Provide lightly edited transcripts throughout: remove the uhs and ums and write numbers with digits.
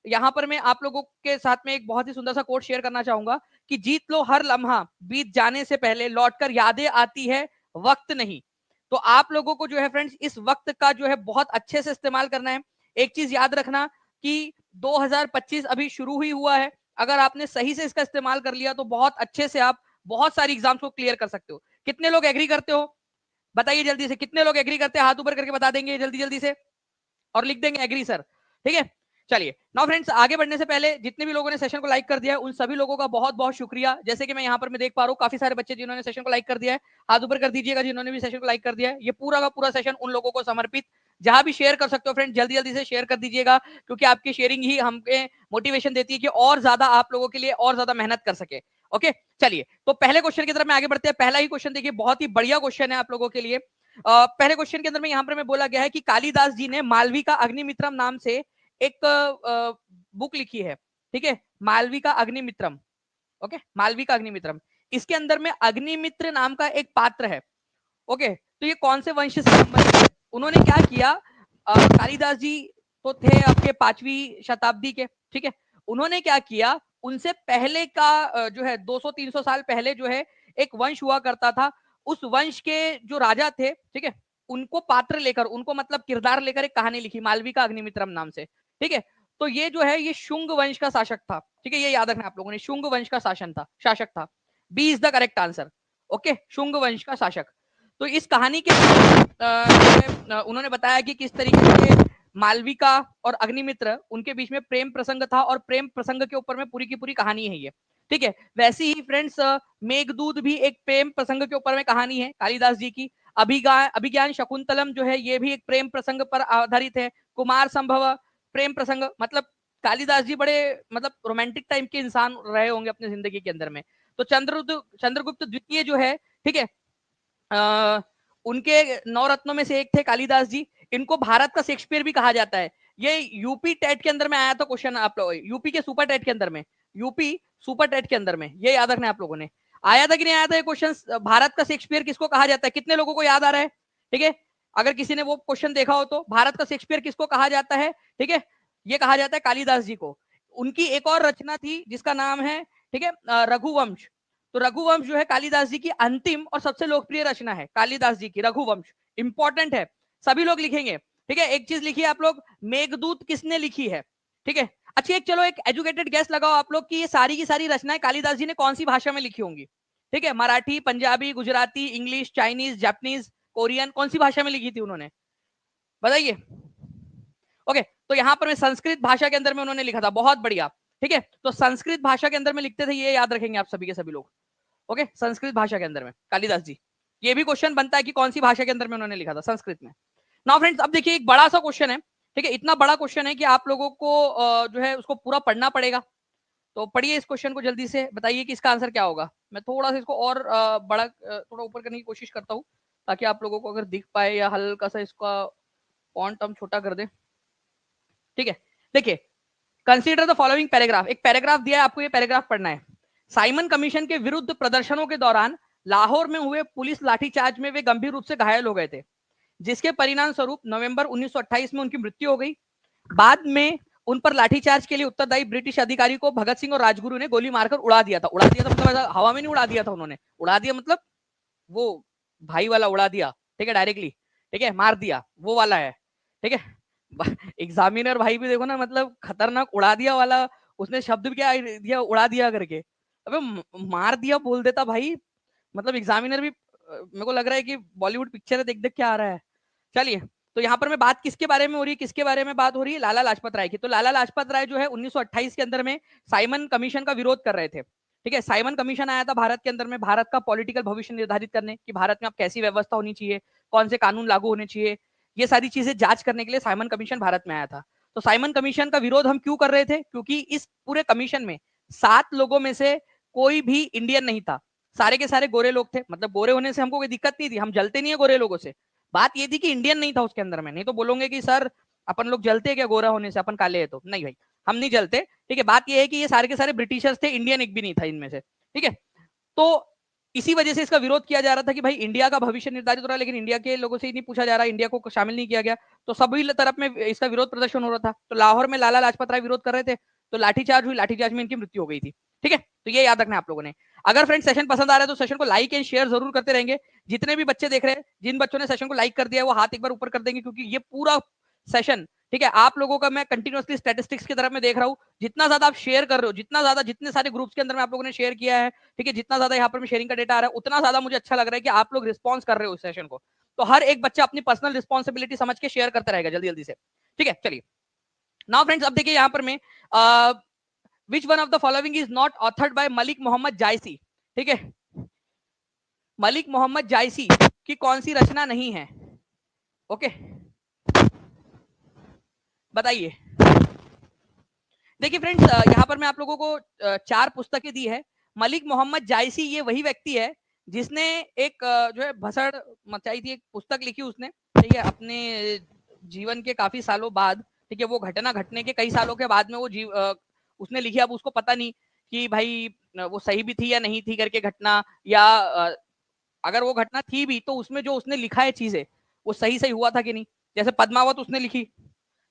यहाँ पर मैं आप लोगों के साथ में एक बहुत ही सुंदर सा कोट शेयर करना चाहूंगा कि जीत लो हर लम्हा, बीत जाने से पहले लौटकर यादें आती है, वक्त नहीं। तो आप लोगों को जो है फ्रेंड्स इस वक्त का जो है बहुत अच्छे से इस्तेमाल करना है। एक चीज याद रखना कि 2025 अभी शुरू ही हुआ है, अगर आपने सही से इसका इस्तेमाल कर लिया तो बहुत अच्छे से आप बहुत सारी एग्जाम्स को क्लियर कर सकते हो। कितने लोग एग्री करते हो बताइए जल्दी से, कितने लोग एग्री करते हैं? हाथ ऊपर करके बता देंगे जल्दी जल्दी से और लिख देंगे एग्री सर। ठीक है, चलिए नाउ फ्रेंड्स आगे बढ़ने से पहले जितने भी लोगों ने सेशन को लाइक कर दिया है उन सभी लोगों का बहुत बहुत शुक्रिया। जैसे कि मैं यहाँ पर मैं देख पा रहा हूँ काफी सारे बच्चे जिन्होंने सेशन को लाइक कर दिया है, हाथ ऊपर कर दीजिएगा जिन्होंने भी सेशन को लाइक कर दिया है। ये पूरा का पूरा सेशन उन लोगों को समर्पित, जहां भी शेयर कर सकते हो फ्रेंड जल्दी जल्दी से शेयर कर दीजिएगा, क्योंकि आपकी शेयरिंग ही हमें मोटिवेशन देती है कि और ज्यादा आप लोगों के लिए और ज्यादा मेहनत कर सके। ओके चलिए, तो पहले क्वेश्चन की तरफ में आगे बढ़ते हैं। पहला ही क्वेश्चन देखिए, बहुत ही बढ़िया क्वेश्चन है आप लोगों के लिए। पहले क्वेश्चन के अंदर में यहाँ पर मैं बोला गया है कि कालिदास जी ने मालवी का अग्निमित्रम नाम से एक बुक लिखी है। ठीक है, मालवी का अग्निमित्रम। ओके, मालवी का अग्निमित्रम, इसके अंदर में अग्निमित्र नाम का एक पात्र है। ओके, तो ये कौन से वंश से संबंधित है? उन्होंने क्या किया, कालिदास जी तो थे आपके 5वीं शताब्दी के। ठीक है, उन्होंने क्या किया, उनसे पहले का जो है 200-300 साल पहले जो है एक वंश हुआ करता था, उस वंश के जो राजा थे, ठीक है, उनको पात्र लेकर, उनको मतलब किरदार लेकर एक कहानी लिखी मालवी का अग्निमित्रम नाम से। ठीक है, तो ये जो है ये शुंग वंश का शासक था। ठीक है, ये याद रखना आप लोगों ने, शुंग वंश का शासक था। B is the correct answer. Okay, Shunga वंश का शासक। तो इस कहानी के उन्होंने बताया कि किस तरीके से मालविका और अग्निमित्र उनके बीच में प्रेम प्रसंग था, और प्रेम प्रसंग के ऊपर में पूरी की पूरी कहानी है ये। ठीक है, वैसे ही फ्रेंड्स मेघदूत भी एक प्रेम प्रसंग के ऊपर में कहानी है कालिदास जी की। अभिज्ञान शकुंतलम जो है ये भी एक प्रेम प्रसंग पर आधारित है। कुमार संभव प्रेम प्रसंग, मतलब कालिदास जी बड़े मतलब रोमांटिक टाइप के इंसान रहे होंगे अपनी जिंदगी के अंदर में। तो चंद्रगुप्त द्वितीय जो है, ठीक है, उनके 9 रत्नों में से एक थे कालिदास जी। इनको भारत का शेक्सपियर भी कहा जाता है। ये यूपी टेट के अंदर में आया था क्वेश्चन, आप लोग यूपी के सुपर टेट के अंदर में, यूपी सुपर टेट के अंदर में ये याद रखना आप लोगों ने। आया था कि नहीं आया था ये क्वेश्चन, भारत का शेक्सपियर किसको कहा जाता है? कितने लोगों को याद आ रहा है? ठीक है, अगर किसी ने वो क्वेश्चन देखा हो तो, भारत का शेक्सपियर किसको कहा जाता है? ठीक है, ये कहा जाता है कालिदास जी को। उनकी एक और रचना थी जिसका नाम है, ठीक है, रघुवंश। तो रघुवंश जो है कालिदास जी की अंतिम और सबसे लोकप्रिय रचना है, कालिदास जी की रघुवंश। इंपॉर्टेंट है, सभी लोग लिखेंगे। ठीक है, एक चीज लिखिए आप लोग, मेघदूत किसने लिखी है? ठीक है, अच्छा एक चलो एक एजुकेटेड गेस लगाओ आप लोग कि ये सारी की सारी रचनाएं कालिदास जी ने कौन सी भाषा में लिखी होंगी? ठीक है, Marathi, Punjabi, Gujarati, English, Chinese, Japanese, Korean, कौन सी भाषा में लिखी थी उन्होंने? बताइए। ओके, तो यहां पर मैं संस्कृत भाषा के अंदर में उन्होंने लिखा था। बहुत बढ़िया। ठीक है, तो संस्कृत भाषा के अंदर में लिखते थे, ये याद रखेंगे आप सभी के सभी लोग। ओके, संस्कृत भाषा के अंदर में कालिदास जी। ये भी क्वेश्चन बनता है कि कौन सी भाषा के अंदर में उन्होंने लिखा था, संस्कृत में। नाउ फ्रेंड्स अब देखिए एक बड़ा सा क्वेश्चन है। ठीक है, इतना बड़ा क्वेश्चन है कि आप लोगों को जो है उसको पूरा पढ़ना पड़ेगा। तो पढ़िए इस क्वेश्चन को जल्दी से, बताइए कि इसका आंसर क्या होगा। मैं थोड़ा सा इसको और बड़ा थोड़ा ऊपर करने की कोशिश करता हूँ, ताकि आप लोगों को अगर दिख पाए, या हल्का सा इसका फॉन्ट हम छोटा कर दें। ठीक है, देखिए, कंसीडर द फॉलोइंग पैराग्राफ। एक पैराग्राफ दिया है आपको, ये पैराग्राफ पढ़ना है। साइमन कमीशन के विरुद्ध प्रदर्शनों के दौरान लाहौर में हुए पुलिस लाठीचार्ज में वे गंभीर रूप से घायल हो गए थे, जिसके परिणाम स्वरूप नवंबर 1928 में उनकी मृत्यु हो गई। बाद में उन पर लाठीचार्ज के लिए उत्तरदायी ब्रिटिश अधिकारी को भगत सिंह और राजगुरु ने गोली मारकर उड़ा दिया था। उड़ा दिया था मतलब हवा में नहीं उड़ा दिया था उन्होंने, उड़ा दिया मतलब वो भाई वाला उड़ा दिया। ठीक है, डायरेक्टली, ठीक है, मार दिया वो वाला है। ठीक है, एग्जामिनर भाई भी देखो ना, मतलब खतरनाक उड़ा दिया वाला, उसने शब्द भी क्या दिया, उड़ा दिया करके। अबे मार दिया बोल देता भाई, मतलब एग्जामिनर भी मेरे को लग रहा है कि बॉलीवुड पिक्चर देख देख के आ रहा है। चलिए, तो यहाँ पर मैं बात किसके बारे में हो रही है, किसके बारे में बात हो रही है? लाला लाजपत राय की। तो लाला लाजपत राय जो है 1928 के अंदर में साइमन कमीशन का विरोध कर रहे थे। ठीक है, साइमन कमीशन आया था भारत के अंदर में, भारत का पॉलिटिकल भविष्य निर्धारित करने कि भारत में अब कैसी व्यवस्था होनी चाहिए, कौन से कानून लागू होने चाहिए, ये सारी चीजें जांच करने के लिए साइमन कमीशन भारत में आया था। तो साइमन कमीशन का विरोध हम क्यों कर रहे थे? क्योंकि इस पूरे कमीशन में 7 लोगों में से कोई भी इंडियन नहीं था, सारे के सारे गोरे लोग थे। मतलब गोरे होने से हमको कोई दिक्कत नहीं थी, हम जलते नहीं है गोरे लोगों से। बात ये थी कि इंडियन नहीं था उसके अंदर में, नहीं तो बोलोगे कि सर अपन लोग जलते हैं क्या गोरा होने से, अपन काले है तो? नहीं भाई, हम नहीं जलते। ठीक है, बात ये है कि ये सारे के सारे ब्रिटिशर्स थे, इंडियन एक भी नहीं था इनमें से। ठीक है, तो इसी वजह से इसका विरोध किया जा रहा था कि भाई इंडिया का भविष्य निर्धारित हो रहा है, लेकिन इंडिया के लोगों से ही नहीं पूछा जा रहा, इंडिया को शामिल नहीं किया गया, तो सभी तरफ में इसका विरोध प्रदर्शन हो रहा था। तो लाहौर में लाला लाजपत राय विरोध कर रहे थे, तो लाठीचार्ज हुई, लाठीचार्ज में इनकी मृत्यु हो गई थी। ठीक है, तो ये याद रखना आप लोगों ने। अगर फ्रेंड सेशन पसंद आ रहा है तो सेशन को लाइक एंड शेयर जरूर करते रहेंगे। जितने भी बच्चे देख रहे हैं, जिन बच्चों ने सेशन को लाइक कर दिया है वो हाथ एक बार ऊपर कर देंगे, क्योंकि ये पूरा सेशन, ठीक है, आप लोगों का मैं कंटिन्यूअसली स्टैटिस्टिक्स की तरफ में देख रहा हूँ। जितना ज्यादा आप शेयर कर रहे हो, जितना ज्यादा, जितने सारे ग्रुप्स के अंदर में आप लोगों ने शेयर किया है, ठीक है, जितना ज्यादा यहाँ पर शेयरिंग का डेटा आ रहा है, उतना ज्यादा मुझे अच्छा लग रहा है कि आप लोग रिस्पॉन्स कर रहे हो इस सेशन को। तो हर एक बच्चा अपनी पर्सनल रिस्पॉन्सिबिलिटी समझ के शेयर करता रहेगा जल्दी जल्दी से। ठीक है, चलिए नाउ फ्रेंड्स, अब देखिए यहाँ पर मैं which one of the following is not authored by Malik Mohammad Jayasi. ठीक है, मलिक मोहम्मद जायसी की कौन सी रचना नहीं है? ओके, बताइए। देखिए फ्रेंड्स, यहाँ पर मैं आप लोगों को 4 पुस्तकें दी है। मलिक मोहम्मद जायसी ये वही व्यक्ति है जिसने एक जो है भसड़ मचाई थी, एक पुस्तक लिखी उसने, ठीक है, अपने जीवन के काफी सालों बाद। ठीक है, वो घटना घटने के कई सालों के बाद में वो उसने लिखी। अब उसको पता नहीं कि भाई वो सही भी थी या नहीं थी करके घटना, या अगर वो घटना थी भी तो उसमें जो उसने लिखा है चीजें वो सही सही हुआ था कि नहीं। जैसे पद्मावत उसने लिखी,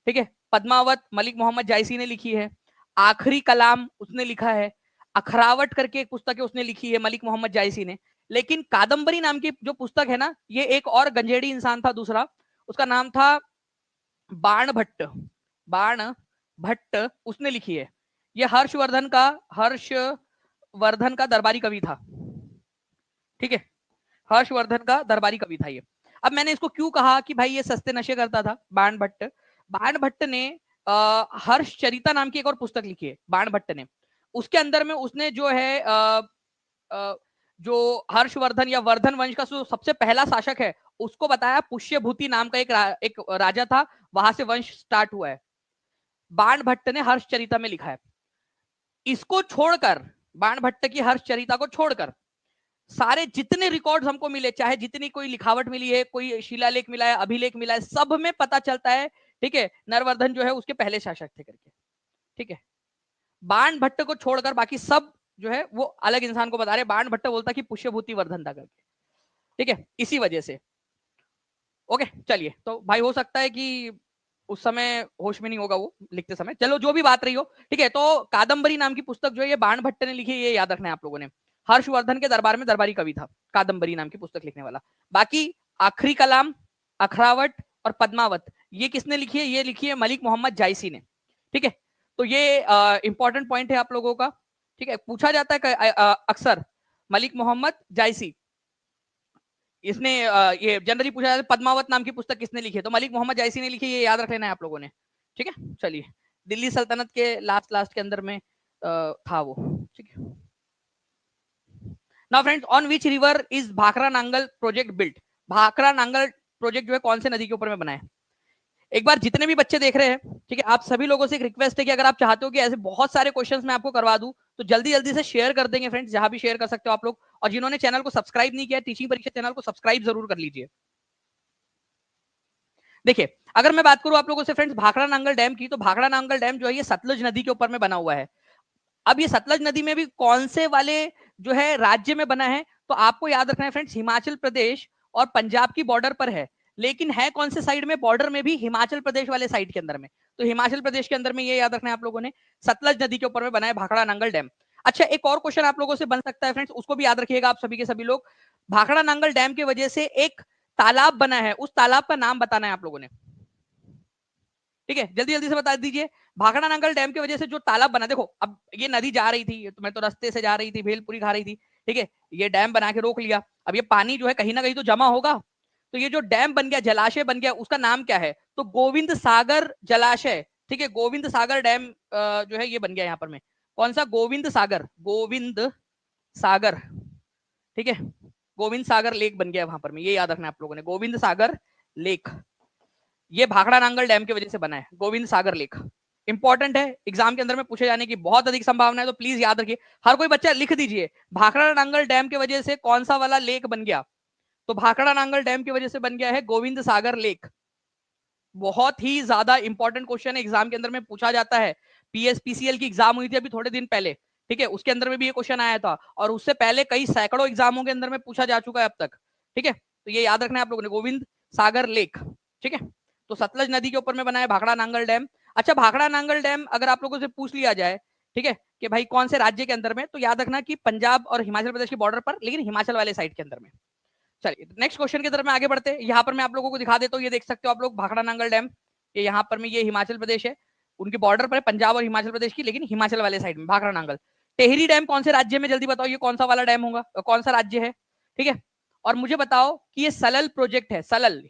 ठीक है, पद्मावत मलिक मोहम्मद जायसी ने लिखी है। आखिरी कलाम उसने लिखा है। अखरावट करके एक पुस्तक है उसने लिखी है मलिक मोहम्मद जायसी ने। लेकिन कादम्बरी नाम की जो पुस्तक है ना, ये एक और गंजेड़ी इंसान था दूसरा, उसका नाम था बाण भट्ट। बाण भट्ट उसने लिखी है। ये हर्षवर्धन का दरबारी कवि था। ठीक है, हर्षवर्धन का दरबारी कवि था ये। अब मैंने इसको क्यों कहा कि भाई ये सस्ते नशे करता था, बाण भट्ट। बाण भट्ट ने हर्षचरिता नाम की एक और पुस्तक लिखी है बाण भट्ट ने। उसके अंदर में उसने जो है जो हर्षवर्धन या वर्धन वंश का जो सबसे पहला शासक है उसको बताया। पुष्यभूति नाम का एक राजा था, वहां से वंश स्टार्ट हुआ है। बाण भट्ट ने हर्षचरिता में लिखा है। इसको छोड़कर, बाण भट्ट की हर्षचरिता को छोड़कर सारे जितने रिकॉर्ड्स हमको मिले, चाहे जितनी कोई लिखावट मिली है, कोई शिलालेख मिला है, अभिलेख मिला है, सब में पता चलता है, ठीक है, नरवर्धन जो है उसके पहले शासक थे करके। ठीक है, बाण भट्ट को छोड़कर बाकी सब जो है वो अलग इंसान को बता रहे। बाण भट्ट बोलता कि पुष्यभूति वर्धन था करके। ठीक है, इसी वजह से। ओके, चलिए, तो भाई हो सकता है कि उस समय होश में नहीं होगा वो लिखते समय, चलो जो भी बात रही हो। ठीक है, तो कादम्बरी नाम की पुस्तक जो है ये बाण भट्ट ने लिखी है, ये याद रखना है आप लोगों ने। हर्षवर्धन के दरबार में दरबारी कवि था कादम्बरी नाम की पुस्तक लिखने वाला। बाकी आखिरी कलाम, अखरावट और पद्मावत ये किसने लिखी है? ये लिखी है मलिक मोहम्मद जायसी ने। ठीक है, तो ये इंपॉर्टेंट पॉइंट है आप लोगों का। ठीक है, पूछा जाता है अक्सर मलिक मोहम्मद जायसी, इसने ये जनरली पूछा जाता है पद्मावत नाम की पुस्तक किसने लिखी है, तो मलिक मोहम्मद जायसी ने लिखी, ये याद रख लेना है आप लोगों ने। ठीक है, चलिए, दिल्ली सल्तनत के लास्ट के अंदर में था वो। ठीक है, now friends, on which river is Bhakra Nangal project built? Bhakra Nangal project जो है कौन से नदी के ऊपर में बना है? एक बार जितने भी बच्चे देख रहे हैं, ठीक है, आप सभी लोगों से एक रिक्वेस्ट है कि अगर आप चाहते हो कि ऐसे बहुत सारे क्वेश्चंस मैं आपको करवा दूं तो जल्दी जल्दी से शेयर कर देंगे फ्रेंड्स, जहां भी शेयर कर सकते हो आप लोग। और जिन्होंने चैनल को सब्सक्राइब नहीं किया, टीचिंग परीक्षा चैनल को सब्सक्राइब जरूर कर लीजिए। देखिए, अगर मैं बात करूं आप लोगों से फ्रेंड्स भाखड़ा नांगल डैम की, तो भाखड़ा नांगल डैम जो है ये सतलुज नदी के ऊपर में बना हुआ है। अब ये सतलज नदी में भी कौन से वाले जो है राज्य में बना है, तो आपको याद रखना है फ्रेंड्स, हिमाचल प्रदेश और पंजाब की बॉर्डर पर है। लेकिन है कौन से साइड में? बॉर्डर में भी हिमाचल प्रदेश वाले साइड के अंदर में। तो हिमाचल प्रदेश के अंदर में ये याद रखना है आप लोगों ने, सतलज नदी के ऊपर में बना है भाखड़ा नांगल डैम। अच्छा, एक और क्वेश्चन आप लोगों से बन सकता है फ्रेंड्स, उसको भी याद रखिएगा आप सभी के सभी लोग। भाखड़ा नांगल डैम की वजह से एक तालाब बना है, उस तालाब का नाम बताना है आप लोगों ने। ठीक है, जल्दी जल्दी से बता दीजिए। भाखड़ा नांगल डैम की वजह से जो तालाब बना, देखो अब ये नदी जा रही थी, तो मैं तो रास्ते से जा रही थी, भेलपुरी खा रही थी। ठीक है, ये डैम बना के रोक लिया, अब ये पानी जो है कहीं ना कहीं तो जमा होगा। तो ये जो डैम बन गया, जलाशय बन गया, उसका नाम क्या है? तो गोविंद सागर जलाशय। ठीक है, गोविंद सागर डैम जो है ये बन गया यहाँ पर में। कौन सा? गोविंद सागर, गोविंद सागर। ठीक है, गोविंद सागर लेक बन गया वहां पर में, ये याद रखना है आप लोगों ने, गोविंद सागर लेक। ये भाखड़ा नांगल डैम की वजह से बना है, गोविंद सागर लेक। इंपॉर्टेंट है, एग्जाम के अंदर में पूछे जाने की बहुत अधिक संभावना है, तो प्लीज याद रखिए। हर कोई बच्चा लिख दीजिए, भाखड़ा नांगल डैम की वजह से कौन सा वाला लेक बन गया? तो भाखड़ा नांगल डैम की वजह से बन गया है गोविंद सागर लेक। बहुत ही ज्यादा इंपॉर्टेंट क्वेश्चन है, एग्जाम के अंदर में पूछा जाता है। पीएसपीसीएल की एग्जाम हुई थी अभी थोड़े दिन पहले। ठीक है, उसके अंदर में भी ये क्वेश्चन आया था और उससे पहले कई सैकड़ों एग्जामों के अंदर में पूछा जा चुका है अब तक। ठीक है, तो ये याद रखना है आप लोगों ने, गोविंद सागर लेक। ठीक है, तो सतलज नदी के ऊपर में बना है भाखड़ा नांगल डैम। अच्छा, भाखड़ा नांगल डैम अगर आप लोगों से पूछ लिया जाए, ठीक है, कि भाई कौन से राज्य के अंदर में, तो याद रखना कि पंजाब और हिमाचल प्रदेश के बॉर्डर पर, लेकिन हिमाचल वाले साइड के अंदर में। चलिए नेक्स्ट क्वेश्चन की तरफ में आगे बढ़ते हैं। यहाँ पर मैं आप लोगों को दिखा देता हूँ, ये देख सकते हो आप लोग भाखड़ा नांगल डैम, ये यहाँ पर में, ये हिमाचल प्रदेश है, उनके बॉर्डर पर है पंजाब और हिमाचल प्रदेश की, लेकिन हिमाचल वाले साइड में भाखड़ा नांगल। टेहरी डैम कौन से राज्य में, जल्दी बताओ ये कौन सा वाला डैम होगा, कौन सा राज्य है। ठीक है, और मुझे बताओ कि ये सलल प्रोजेक्ट है, सलल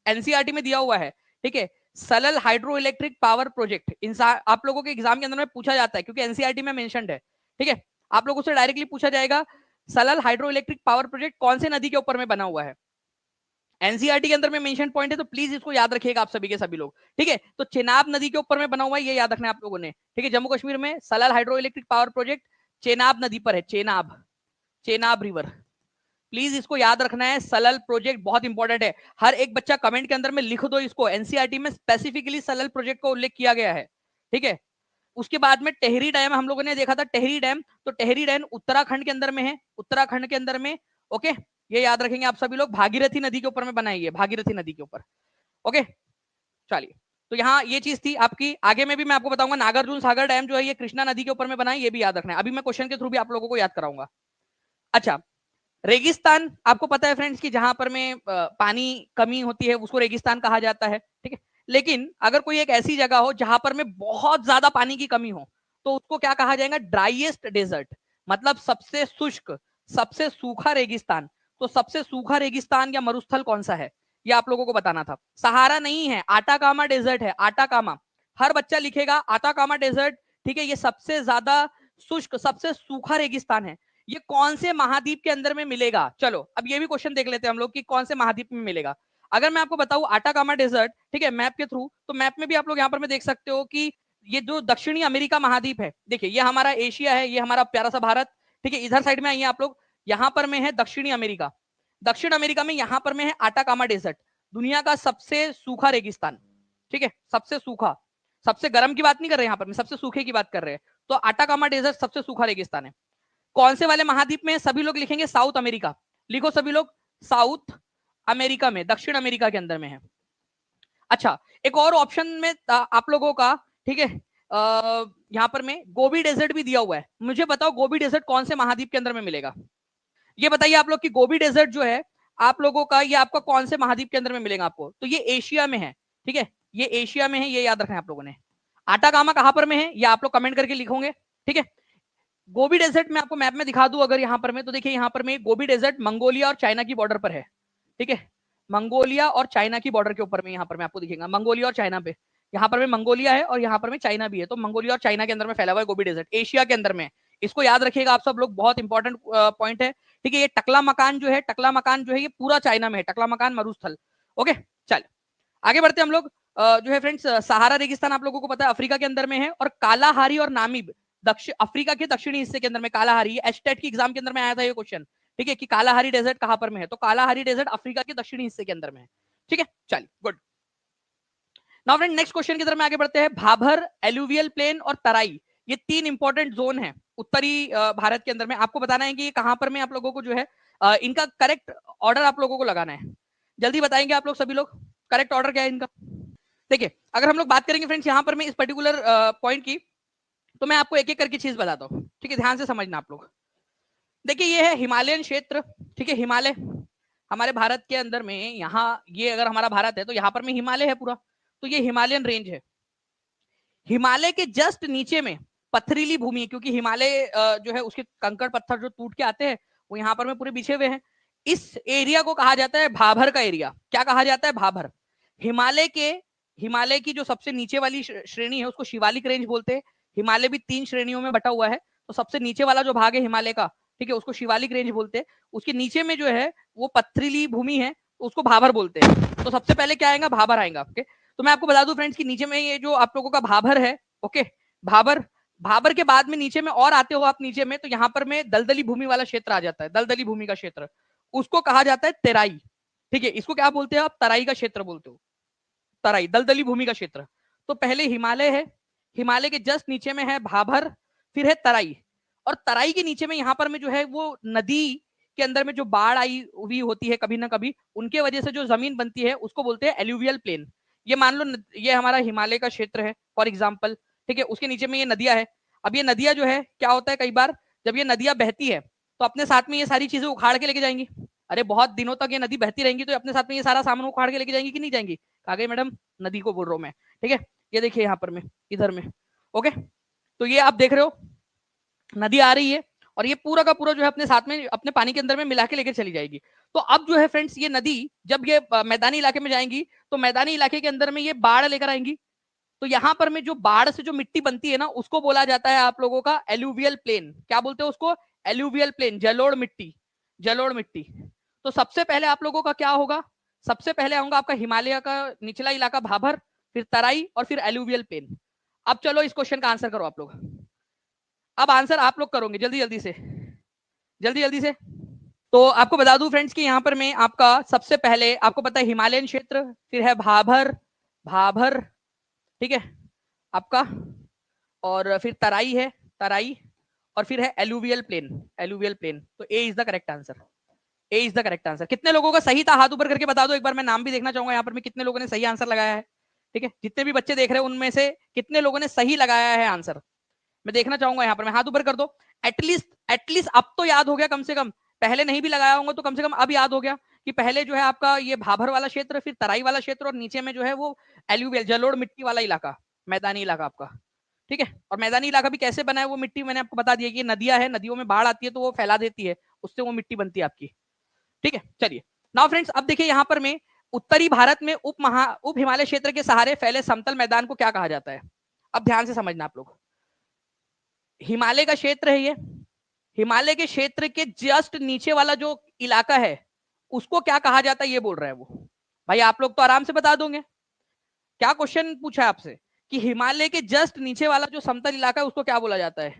एनसीईआरटी में दिया हुआ है। ठीक है, Salal hydro electric power project आप लोगों के एग्जाम के अंदर में पूछा जाता है, क्योंकि एनसीईआरटी में मेंशन्ड है। ठीक है, आप लोगों से डायरेक्टली पूछा जाएगा Salal hydro electric power project कौन से नदी के ऊपर में बना हुआ है। एनसीईआरटी के अंदर में मेंशन पॉइंट है, तो प्लीज इसको याद रखिएगा आप सभी के सभी लोग। ठीक है, तो चेनाब नदी के ऊपर में बना हुआ है, ये याद रखना है आप लोगों ने। ठीक है, जम्मू कश्मीर में Salal hydro electric power project Chenab नदी पर है, चेनाब, चेनाब रिवर, प्लीज इसको याद रखना है। सलल प्रोजेक्ट बहुत इंपॉर्टेंट है, हर एक बच्चा कमेंट के अंदर में लिख दो इसको, एनसीईआरटी में स्पेसिफिकली सलल प्रोजेक्ट का उल्लेख किया गया है। ठीक है, उसके बाद में टेहरी डैम हम लोगों ने देखा था, टेहरी डैम, तो टेहरी डैम उत्तराखंड के अंदर में है, उत्तराखंड के अंदर में। ओके, ये याद रखेंगे आप सभी लोग, भागीरथी नदी के ऊपर में बनाई है, भागीरथी नदी के ऊपर। ओके, चलिए, तो यहाँ ये चीज थी आपकी। आगे में भी मैं आपको बताऊंगा नागार्जुन सागर डैम जो है ये कृष्णा नदी के ऊपर में बना है, ये भी याद रखना है। अभी मैं क्वेश्चन के थ्रू भी आप लोगों को याद कराऊंगा। अच्छा, रेगिस्तान आपको पता है फ्रेंड्स कि जहां पर में पानी कमी होती है उसको रेगिस्तान कहा जाता है। ठीक है, लेकिन अगर कोई एक ऐसी जगह हो जहां पर में बहुत ज्यादा पानी की कमी हो, तो उसको क्या कहा जाएगा, ड्राइएस्ट डेजर्ट, मतलब सबसे शुष्क, सबसे सूखा रेगिस्तान। तो सबसे सूखा रेगिस्तान या मरुस्थल कौन सा है, ये आप लोगों को बताना था। सहारा नहीं है, आटाकामा डेजर्ट है, आटाकामा। हर बच्चा लिखेगा आटाकामा डेजर्ट। ठीक है, ये सबसे ज्यादा शुष्क, सबसे सूखा रेगिस्तान है। ये कौन से महाद्वीप के अंदर में मिलेगा, चलो अब ये भी क्वेश्चन देख लेते हैं हम लोग कि कौन से महाद्वीप में मिलेगा। अगर मैं आपको बताऊं आटाकामा डेजर्ट, ठीक है, मैप के थ्रू, तो मैप में भी आप लोग यहाँ पर में देख सकते हो कि ये जो दक्षिणी अमेरिका महाद्वीप है, देखिए ये हमारा एशिया है, ये हमारा प्यारा सा भारत। ठीक है, इधर साइड में आइए आप लोग, यहाँ पर में है दक्षिणी अमेरिका, दक्षिण अमेरिका में यहाँ पर में है आटाकामा डेजर्ट, दुनिया का सबसे सूखा रेगिस्तान। ठीक है, सबसे सूखा, सबसे गर्म की बात नहीं कर रहे, यहाँ पर सबसे सूखे की बात कर रहे हैं। तो आटाकामा डेजर्ट सबसे सूखा रेगिस्तान है। कौन से वाले महाद्वीप में, सभी लोग लिखेंगे साउथ अमेरिका, लिखो सभी लोग, साउथ अमेरिका में, दक्षिण अमेरिका के अंदर में है। अच्छा, एक और ऑप्शन में आप लोगों का, ठीक है, यहां पर में गोबी डेजर्ट भी दिया हुआ है। मुझे बताओ गोबी डेजर्ट कौन से महाद्वीप के अंदर में मिलेगा, ये बताइए आप लोग कि गोबी डेजर्ट जो है आप लोगों का, ये आपका कौन से महाद्वीप के अंदर में मिलेगा आपको, तो ये एशिया में है। ठीक है, ये एशिया में है, ये याद रखना है आप लोगों ने। आटाकामा कहां पर में है, ये आप लोग कमेंट करके लिखोगे। ठीक है, गोबी डेजर्ट मैं आपको मैप में दिखा दूं अगर यहाँ पर में, तो देखिए यहाँ पर में गोबी डेजर्ट मंगोलिया और चाइना की बॉर्डर पर है। ठीक है, मंगोलिया और चाइना की बॉर्डर के ऊपर में यहाँ पर मैं आपको दिखेगा, मंगोलिया और चाइना पे, यहाँ पर में मंगोलिया है और यहाँ पर में चाइना भी है, तो मंगोलिया और चाइना के अंदर में फैला हुआ है गोबी डेजर्ट, एशिया के अंदर में। इसको याद रखिएगा आप सब लोग, बहुत इंपॉर्टेंट पॉइंट है। ठीक है, ये टकला मकान जो है, टकला मकान जो है ये पूरा चाइना में है, टकला मकान मरुस्थल। ओके, चल आगे बढ़ते हम लोग। जो है फ्रेंड्स, सहारा रेगिस्तान आप लोगों को पता है अफ्रीका के अंदर में है, और कालाहारी और नामीब दक्षिण अफ्रीका के दक्षिणी हिस्से के अंदर में, कालाहारी एचटेट की एग्जाम के अंदर में आया था ये क्वेश्चन। ठीक है, कि कालाहारी डेजर्ट कहां पर में है, तो कालाहारी डेजर्ट अफ्रीका के दक्षिणी हिस्से के अंदर में है। ठीक है, चलिए good. Now friend next question की तरफ में आगे बढ़ते हैं। भाभर, एलुवियल प्लेन और तराई, ये तीन इंपॉर्टेंट जोन है उत्तरी भारत के अंदर में। आपको बताना है कि कहां पर में आप लोगों को जो है इनका करेक्ट ऑर्डर आप लोगों को लगाना है। जल्दी बताएंगे आप लोग सभी लोग, करेक्ट ऑर्डर क्या है इनका। देखिए, अगर हम लोग बात करेंगे फ्रेंड्स यहाँ पर मैं इस पर्टिकुलर पॉइंट की, तो मैं आपको एक एक करके चीज बताता हूँ। ठीक है, ध्यान से समझना आप लोग। देखिए, ये है हिमालयन क्षेत्र। ठीक है, हिमालय हमारे भारत के अंदर में, यहाँ ये अगर हमारा भारत है तो यहाँ पर में हिमालय है पूरा, तो ये हिमालयन रेंज है। हिमालय के जस्ट नीचे में पथरीली भूमि, क्योंकि हिमालय जो है उसके कंकड़ पत्थर जो टूट के आते हैं वो यहाँ पर में पूरे बिछे हुए हैं। इस एरिया को कहा जाता है भाभर का एरिया। क्या कहा जाता है, भाभर। हिमालय की जो सबसे नीचे वाली श्रेणी है उसको शिवालिक रेंज बोलते हैं। हिमालय भी 3 श्रेणियों में बटा हुआ है, तो सबसे नीचे वाला जो भाग है हिमालय का, ठीक है, उसको शिवालिक रेंज बोलते हैं। उसके नीचे में जो है वो पथरीली भूमि है, उसको भाभर बोलते हैं। तो सबसे पहले क्या आएगा, भाभर आएगा। ओके, तो मैं आपको बता दूं फ्रेंड्स कि नीचे में ये जो आप लोगों का भाभर है, ओके, भाभर, भाभर के बाद में नीचे में और आते हो आप नीचे में, तो यहाँ पर में दलदली भूमि वाला क्षेत्र आ जाता है, दलदली भूमि का क्षेत्र, उसको कहा जाता है तेराई। ठीक है, इसको क्या बोलते हैं आप, तराई का क्षेत्र बोलते हो, तराई, दलदली भूमि का क्षेत्र। तो पहले हिमालय है, हिमालय के जस्ट नीचे में है भाभर, फिर है तराई, और तराई के नीचे में यहाँ पर में जो है वो नदी के अंदर में जो बाढ़ आई हुई होती है कभी ना कभी, उनके वजह से जो जमीन बनती है उसको बोलते हैं एल्यूवियल प्लेन। ये मान लो ये हमारा हिमालय का क्षेत्र है फॉर एग्जाम्पल, ठीक है, उसके नीचे में ये नदियां है। अब ये नदियां जो है क्या होता है, कई बार जब ये नदियां बहती है तो अपने साथ में ये सारी चीजें उखाड़ के लेके जाएंगी। अरे बहुत दिनों तक ये नदी बहती रहेंगी तो अपने साथ में ये सारा सामान उखाड़ के लेके जाएंगी कि नहीं जाएंगी? कहा गई मैडम, नदी को बोल रहा हूं मैं, ठीक है। ये देखिए यहाँ पर में, इधर में, ओके। तो ये आप देख रहे हो नदी आ रही है और ये पूरा का पूरा जो है अपने साथ में अपने पानी के अंदर में मिला के लेकर चली जाएगी। तो अब जो है फ्रेंड्स ये नदी जब ये मैदानी इलाके में जाएंगी तो मैदानी इलाके के अंदर में ये बाढ़ लेकर आएंगी। तो यहाँ पर में जो बाढ़ से जो मिट्टी बनती है ना उसको बोला जाता है आप लोगों का एलुवियल प्लेन। क्या बोलते हैं उसको? एलुवियल प्लेन, जलोढ़ मिट्टी, जलोढ़ मिट्टी। तो सबसे पहले आप लोगों का क्या होगा? सबसे पहले आऊंगा आपका हिमालय का निचला इलाका भाभर, फिर तराई और फिर एलुवियल प्लेन। अब चलो इस क्वेश्चन का आंसर करो आप लोग। अब आंसर आप लोग करोगे जल्दी जल्दी से, जल्दी जल्दी से। तो आपको बता दूं फ्रेंड्स कि यहाँ पर मैं आपका सबसे पहले आपको पता है हिमालयन क्षेत्र, फिर है भाभर, भाभर, ठीक है आपका, और फिर तराई है, तराई, और फिर है एलुवियल प्लेन, एलुवियल प्लेन। तो A is the correct answer, A is the correct answer. कितने लोगों का सही था हाथ ऊपर करके बता दो एक बार, मैं नाम भी देखना चाहूंगा यहाँ पर मैं कितने लोगों ने सही आंसर लगाया है, ठीक है। जितने भी बच्चे देख रहे हैं उनमें से कितने लोगों ने सही लगाया है आंसर, मैं देखना चाहूंगा यहाँ पर। मैं हाथ ऊपर कर दो। एटलीस्ट एटलीस्ट अब तो याद हो गया कम से कम, पहले नहीं भी लगाया होगा तो कम से कम अब याद हो गया कि पहले जो है आपका ये भाभर वाला क्षेत्र, फिर तराई वाला क्षेत्र, और नीचे में जो है वो एल्यूवियल जलोढ़ मिट्टी वाला इलाका, मैदानी इलाका आपका, ठीक है। और मैदानी इलाका भी कैसे बना है वो मिट्टी मैंने आपको बता दिया कि नदियां है, नदियों में बाढ़ आती है तो वो फैला देती है, उससे वो मिट्टी बनती है आपकी, ठीक है। चलिए नाउ फ्रेंड्स अब देखिए यहाँ पर में उत्तरी भारत में उप हिमालय क्षेत्र के सहारे फैले समतल मैदान को क्या कहा जाता है? अब ध्यान से समझना आप लोग। हिमालय का क्षेत्र है ये, हिमालय के क्षेत्र के जस्ट नीचे वाला जो इलाका है उसको क्या कहा जाता है ये बोल रहा है वो। भाई आप लोग तो आराम से बता दोगे। क्या क्वेश्चन पूछा है आपसे कि हिमालय के जस्ट नीचे वाला जो समतल इलाका है उसको क्या बोला जाता है?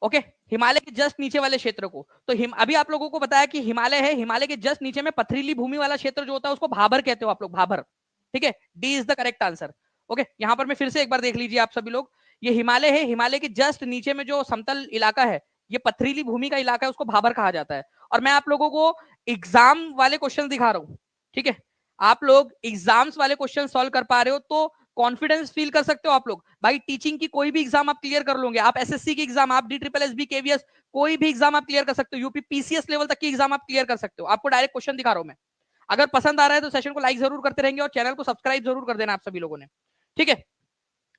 ओके, हिमालय के जस्ट नीचे वाले क्षेत्र को। तो अभी आप लोगों को बताया कि हिमालय है, हिमालय के जस्ट नीचे में पथरीली भूमि वाला क्षेत्र जो होता है उसको भाबर कहते हो आप लोग, भाबर, ठीक है। D is the correct answer. Okay, यहां पर मैं फिर से एक बार देख लीजिए आप सभी लोग, ये हिमालय है, हिमालय के जस्ट नीचे में जो समतल इलाका है ये पथरीली भूमि का इलाका है, उसको भाबर कहा जाता है। और मैं आप लोगों को एग्जाम वाले क्वेश्चन दिखा रहा हूं, ठीक है। आप लोग एग्जाम्स वाले क्वेश्चन सॉल्व कर पा रहे हो तो कॉन्फिडेंस फील कर सकते हो आप लोग। भाई टीचिंग की कोई भी एग्जाम आप क्लियर कर लोगे, आप एसएससी की एग्जाम, आप DSSS केवीएस, कोई भी एग्जाम आप क्लियर कर सकते हो, यूपी पीसीएस लेवल तक की एग्जाम आप क्लियर कर सकते हो। आपको डायरेक्ट क्वेश्चन दिखा रहा हूं मैं। अगर पसंद आ रहा है तो सेशन को लाइक जरूर करते रहेंगे और चैनल को सब्सक्राइब जरूर कर देना आप सभी लोगों ने, ठीक है।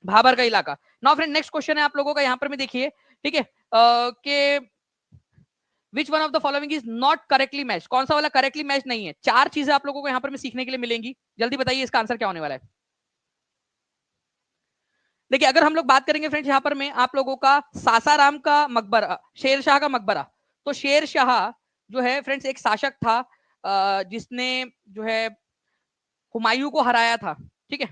भाबर का इलाका। नाउ फ्रेंड नेक्स्ट क्वेश्चन है आप लोगों का यहाँ पर में देखिए, ठीक है, कि विच one of the following is not correctly match? कौन सा वाला करेक्टली मैच नहीं है? चार चीजें आप लोगों को यहाँ पर में सीखने के लिए मिलेंगी, जल्दी बताइए इसका आंसर क्या होने वाला है। देखिए अगर हम लोग बात करेंगे फ्रेंड्स यहाँ पर में आप लोगों का सासाराम का मकबरा, शेरशाह का मकबरा। तो शेरशाह जो है फ्रेंड्स एक शासक था जिसने जो है हुमायूं को हराया था, ठीक है।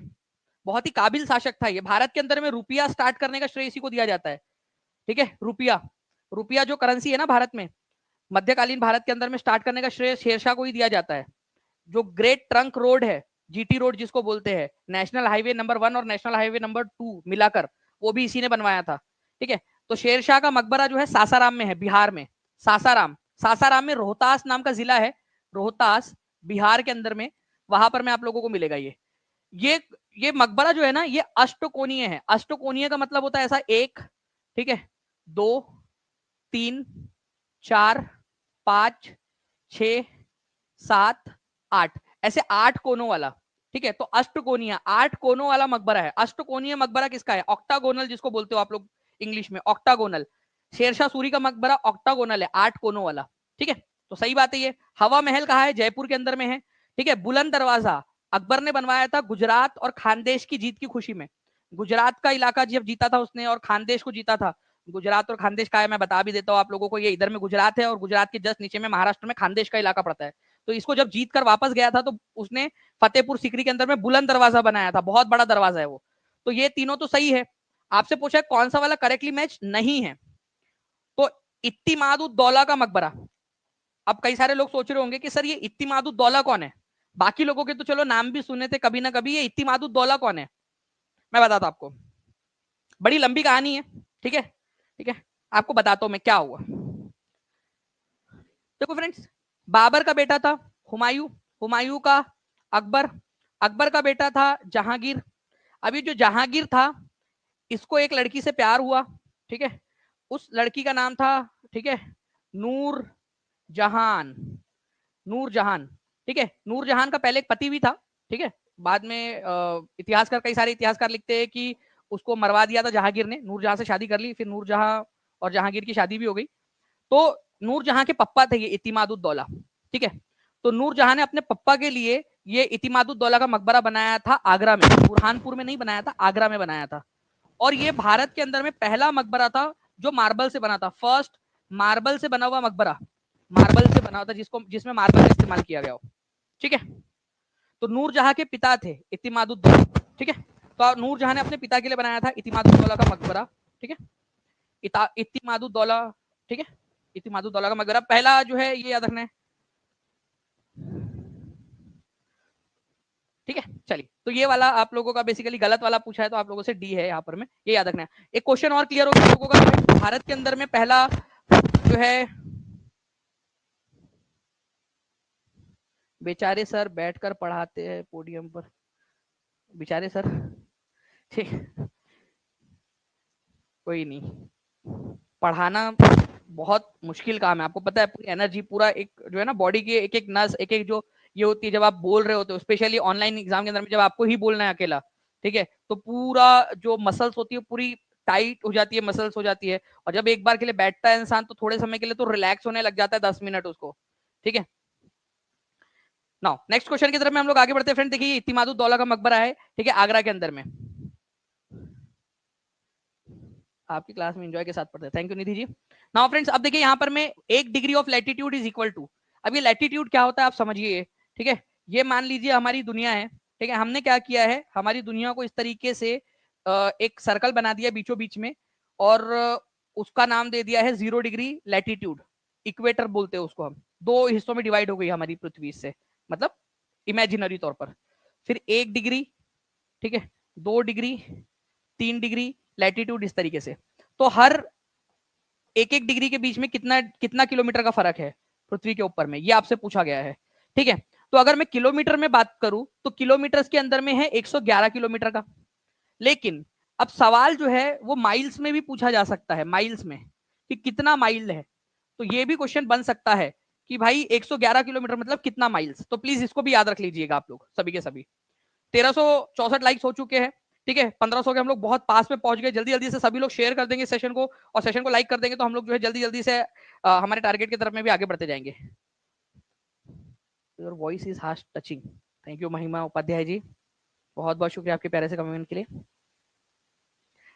बहुत ही काबिल शासक था ये। भारत के अंदर में रुपया स्टार्ट करने का श्रेय इसी को दिया जाता है, ठीक है। रुपया, रुपया जो करेंसी है ना भारत में, मध्यकालीन भारत के अंदर में स्टार्ट करने का श्रेय शेरशाह को ही दिया जाता है। जो ग्रेट ट्रंक रोड है, जीटी रोड जिसको बोलते हैं, नेशनल हाईवे नंबर 1 और नेशनल हाईवे नंबर 2 मिलाकर, वो भी इसी ने बनवाया था, ठीक है। तो शेरशाह का मकबरा जो है सासाराम में है, बिहार में। सासाराम, सासाराम में रोहतास नाम का जिला है, रोहतास बिहार के अंदर में, वहां पर में आप लोगों को मिलेगा ये ये मकबरा जो है ना ये अष्टकोणीय है। अष्टकोणीय का मतलब होता है ऐसा, एक, ठीक है, 2, 3, 4, 5, 6, 7, 8, ऐसे 8 कोनों वाला, ठीक है। तो अष्टकोणीय, 8 कोनों वाला मकबरा है। अष्टकोणीय मकबरा किसका है? ऑक्टागोनल जिसको बोलते हो आप लोग इंग्लिश में, ऑक्टागोनल। शेरशाह सूरी का मकबरा ऑक्टागोनल है, 8 कोनों वाला, ठीक है। तो सही बात है ये। हवा महल कहाँ है? जयपुर के अंदर में है, ठीक है। बुलंद दरवाजा अकबर ने बनवाया था गुजरात और खानदेश की जीत की खुशी में। गुजरात का इलाका जब जीता था उसने और खानदेश को जीता था। गुजरात और खानदेश का है, मैं बता भी देता हूँ आप लोगों को, ये इधर में गुजरात है और गुजरात के जस्ट नीचे में महाराष्ट्र में खानदेश का इलाका पड़ता है। तो इसको जब जीत कर वापस गया था तो उसने फतेहपुर सीकरी के अंदर में बुलंद दरवाजा बनाया था, बहुत बड़ा दरवाजा है वो। तो ये तीनों तो सही है। आपसे पूछा है कौन सा वाला करेक्टली मैच नहीं है, तो इत्तिमाद-उद-दौला का मकबरा। अब कई सारे लोग सोच रहे होंगे कि सर ये इत्तिमाद-उद-दौला कौन है? बाकी लोगों के तो चलो नाम भी सुने थे कभी ना कभी, ये इत्तिमाद-उद-दौला कौन है? मैं बताता आपको, बड़ी लंबी कहानी है, ठीक है, ठीक है। आपको बताता हूं मैं क्या हुआ। देखो फ्रेंड्स, बाबर का बेटा था हुमायूं, हुमायूं का अकबर, अकबर का बेटा था जहांगीर। अभी जो जहांगीर था, इसको एक लड़की से प्यार हुआ, ठीक है, उस लड़की का नाम था, ठीक है, नूर जहान, नूर जहान, ठीक है। नूर जहान का पहले एक पति भी था, ठीक है, बाद में इतिहासकार, कई सारे इतिहासकार लिखते हैं कि उसको मरवा दिया था जहांगीर ने, नूर जहां से शादी कर ली, फिर नूर जहां और जहांगीर की शादी भी हो गई। तो नूर जहां के पप्पा थे ये इतिमादुद्दौला, ठीक है। तो नूर जहां ने अपने पप्पा के लिए ये इतिमादुद्दौला का मकबरा बनाया था आगरा में, बुरहानपुर में नहीं बनाया था, आगरा में बनाया था। और ये भारत के अंदर में पहला मकबरा था जो मार्बल से बना था, फर्स्ट मार्बल से बना हुआ मकबरा, मार्बल से बना हुआ था जिसको, जिसमें मार्बल का इस्तेमाल किया गया हो, ठीक है। तो नूर जहां के पिता थे इतिमादुद्दौला, ठीक है। तो नूर जहां ने अपने पिता के लिए बनाया था इतिमादुद्दौला का मकबरा, ठीक है, इतिमादुद्दौला, ठीक है, इतिमादुद्दौला का मकबरा पहला जो है, ये याद रखना है, ठीक है। चलिए, तो ये वाला आप लोगों का बेसिकली गलत वाला पूछा है, तो आप लोगों से डी है यहाँ पर में, ये याद रखना है। एक क्वेश्चन और क्लियर हो गया आप लोगों का, भारत के अंदर में पहला जो है, बेचारे सर बैठकर पढ़ाते हैं पोडियम पर, बेचारे सर, ठीक, कोई नहीं, पढ़ाना बहुत मुश्किल काम है, आपको पता है, पूरी एनर्जी, पूरा एक जो है ना बॉडी के एक एक नस, एक एक जो ये होती है, जब आप बोल रहे होते हो, स्पेशली ऑनलाइन एग्जाम के अंदर में जब आपको ही बोलना है अकेला, ठीक है, तो पूरा जो मसल्स होती है पूरी टाइट हो जाती है, मसल्स हो जाती है। और जब एक बार के लिए बैठता है इंसान, तो थोड़े समय के लिए तो रिलैक्स होने लग जाता है, 10 मिनट उसको, ठीक है। नाउ नेक्स्ट क्वेश्चन की तरफ में हम लोग आगे बढ़ते हैं फ्रेंड। देखिए, इतिमादुद्दौला का मकबरा है, ठीक है, आगरा के अंदर में। आपकी क्लास में एंजॉय के साथ पढ़ते हैं, thank you Nidhi ji. Now friends, अब देखिए यहाँ पर में 1 degree of latitude is equal to, अब ये लैटिट्यूड क्या होता है आप समझिए, ठीक है। ये मान लीजिए हमारी दुनिया है, ठीक है, हमने क्या किया है, हमारी दुनिया को इस तरीके से एक सर्कल बना दिया बीचों बीच में, और उसका नाम दे दिया है 0 डिग्री लैटिट्यूड, इक्वेटर बोलते हैं उसको हम। 2 हिस्सों में डिवाइड हो गई हमारी पृथ्वी से, मतलब इमेजिनरी तौर पर। फिर 1 डिग्री, ठीक है, 2 डिग्री, 3 डिग्री लैटिट्यूड, इस तरीके से। तो हर एक एक डिग्री के बीच में कितना कितना किलोमीटर का फर्क है पृथ्वी के ऊपर में, ये आपसे पूछा गया है, ठीक है। तो अगर मैं किलोमीटर में बात करूं, तो किलोमीटर के अंदर में है 111 किलोमीटर का। लेकिन अब सवाल जो है वो माइल्स में भी पूछा जा सकता है, माइल्स में, कि कितना माइल है। तो ये भी क्वेश्चन बन सकता है कि भाई 111 किलोमीटर मतलब कितना माइल्स। तो प्लीज इसको भी याद रख लीजिएगा आप लोग सभी के सभी। 1364 लाइक्स हो चुके हैं, ठीक है, 1500 के हम लोग बहुत पास में पहुंच गए। जल्दी जल्दी से सभी लोग शेयर कर देंगे सेशन को, और सेशन को लाइक कर देंगे, तो हम लोग जो है जल्दी जल्दी से हमारे टारगेट की तरफ में भी आगे बढ़ते जाएंगे। Your voice is harsh touching, thank you महिमा उपाध्याय जी, बहुत बहुत शुक्रिया आपके प्यारे से कमेंट के लिए।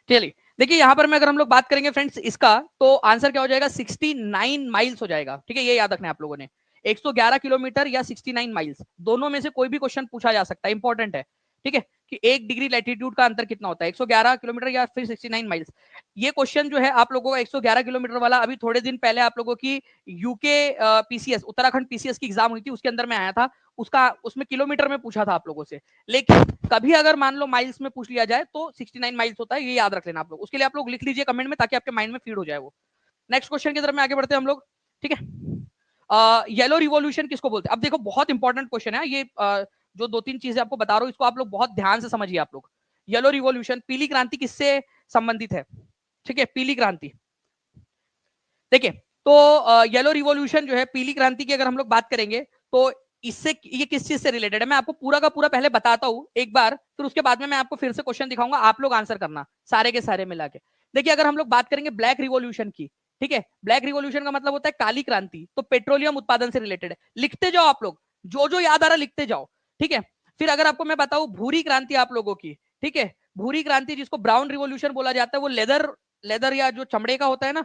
चलिए, देखिए यहाँ पर में अगर हम लोग बात करेंगे फ्रेंड्स इसका, तो आंसर क्या हो जाएगा, 69 माइल्स हो जाएगा, ठीक है, ये याद रखना है आप लोगों ने। 111 किलोमीटर या 69 माइल्स, दोनों में से कोई भी क्वेश्चन पूछा जा सकता है, इंपॉर्टेंट है, ठीक है, कि 1 डिग्री लैटिट्यूड का अंतर कितना होता है, 111 किलोमीटर या फिर 69 माइल्स। ये क्वेश्चन जो है आप लोगों का 111 किलोमीटर वाला, अभी थोड़े दिन पहले आप लोगों की यूके पीसीएस, उत्तराखंड पीसीएस की एग्जाम हुई थी, उसके अंदर में आया था, उसका उसमें किलोमीटर में पूछा था आप लोगों से। लेकिन कभी अगर मान लो माइल्स में पूछ लिया जाए, तो 69 माइल्स होता है, ये याद रख लेना आप लोग। उसके लिए आप लोग लिख लीजिए कमेंट में, ताकि आपके माइंड में फीड हो जाए वो। नेक्स्ट क्वेश्चन की तरफ में आगे बढ़ते हैं हम लोग, ठीक है। येलो रिवॉल्यूशन किसको बोलते हैं? अब देखो, बहुत इंपॉर्टेंट क्वेश्चन है ये, जो 2-3 चीजें आपको बता रहा हूं, इसको आप लोग बहुत ध्यान से समझिए आप लोग। येलो रिवॉल्यूशन, पीली क्रांति, किससे संबंधित है? ठीक है, पीली क्रांति। देखिए, तो येलो रिवॉल्यूशन जो है, पीली क्रांति की अगर हम लोग बात करेंगे, तो इससे, ये किस चीज से रिलेटेड है, मैं आपको पूरा का पूरा पहले बताता हूं एक बार, फिर उसके बाद में मैं आपको फिर से क्वेश्चन दिखाऊंगा, आप लोग आंसर करना सारे के सारे मिला के। देखिए, अगर हम लोग बात करेंगे ब्लैक रिवॉल्यूशन की, ठीक है, ब्लैक रिवॉल्यूशन का मतलब होता है काली क्रांति, तो पेट्रोलियम उत्पादन से रिलेटेड है। लिखते जाओ आप लोग, जो जो याद आ रहा लिखते जाओ, ठीक है। फिर अगर आपको मैं बताऊं भूरी क्रांति आप लोगों की, ठीक है, भूरी क्रांति जिसको ब्राउन रिवॉल्यूशन बोला जाता है, वो लेदर, लेदर या जो चमड़े का होता है ना,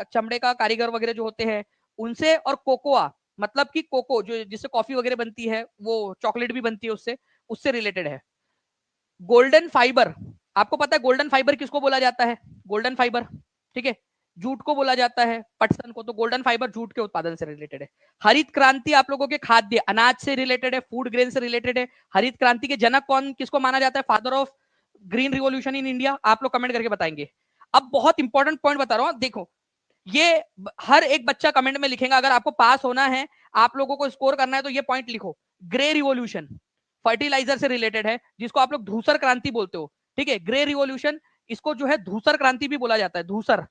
चमड़े का कारीगर वगैरह जो होते हैं उनसे, और कोकोआ, मतलब कि कोको जो जिससे कॉफी वगैरह बनती है, वो चॉकलेट भी बनती है उससे, उससे रिलेटेड है। गोल्डन फाइबर, आपको पता है गोल्डन फाइबर किसको बोला जाता है? गोल्डन फाइबर, ठीक है, जूट को बोला जाता है, पटसन को। तो गोल्डन फाइबर जूट के उत्पादन से रिलेटेड है। हरित क्रांति आप लोगों के खाद्य अनाज से रिलेटेड है, फूड ग्रेन से रिलेटेड है। हरित क्रांति के जनक कौन, किसको माना जाता है father of green revolution in India? आप लोग कमेंट करके बताएंगे। अब बहुत इंपॉर्टेंट पॉइंट बता रहा हूं, देखो ये हर एक बच्चा कमेंट में लिखेगा, अगर आपको पास होना है, आप लोगों को स्कोर करना है, तो ये पॉइंट लिखो। ग्रे रिवॉल्यूशन फर्टिलाइजर से रिलेटेड है, जिसको आप लोग धूसर क्रांति बोलते हो, ठीक है। ग्रे रिवॉल्यूशन, इसको जो है धूसर क्रांति भी बोला जाता है, धूसर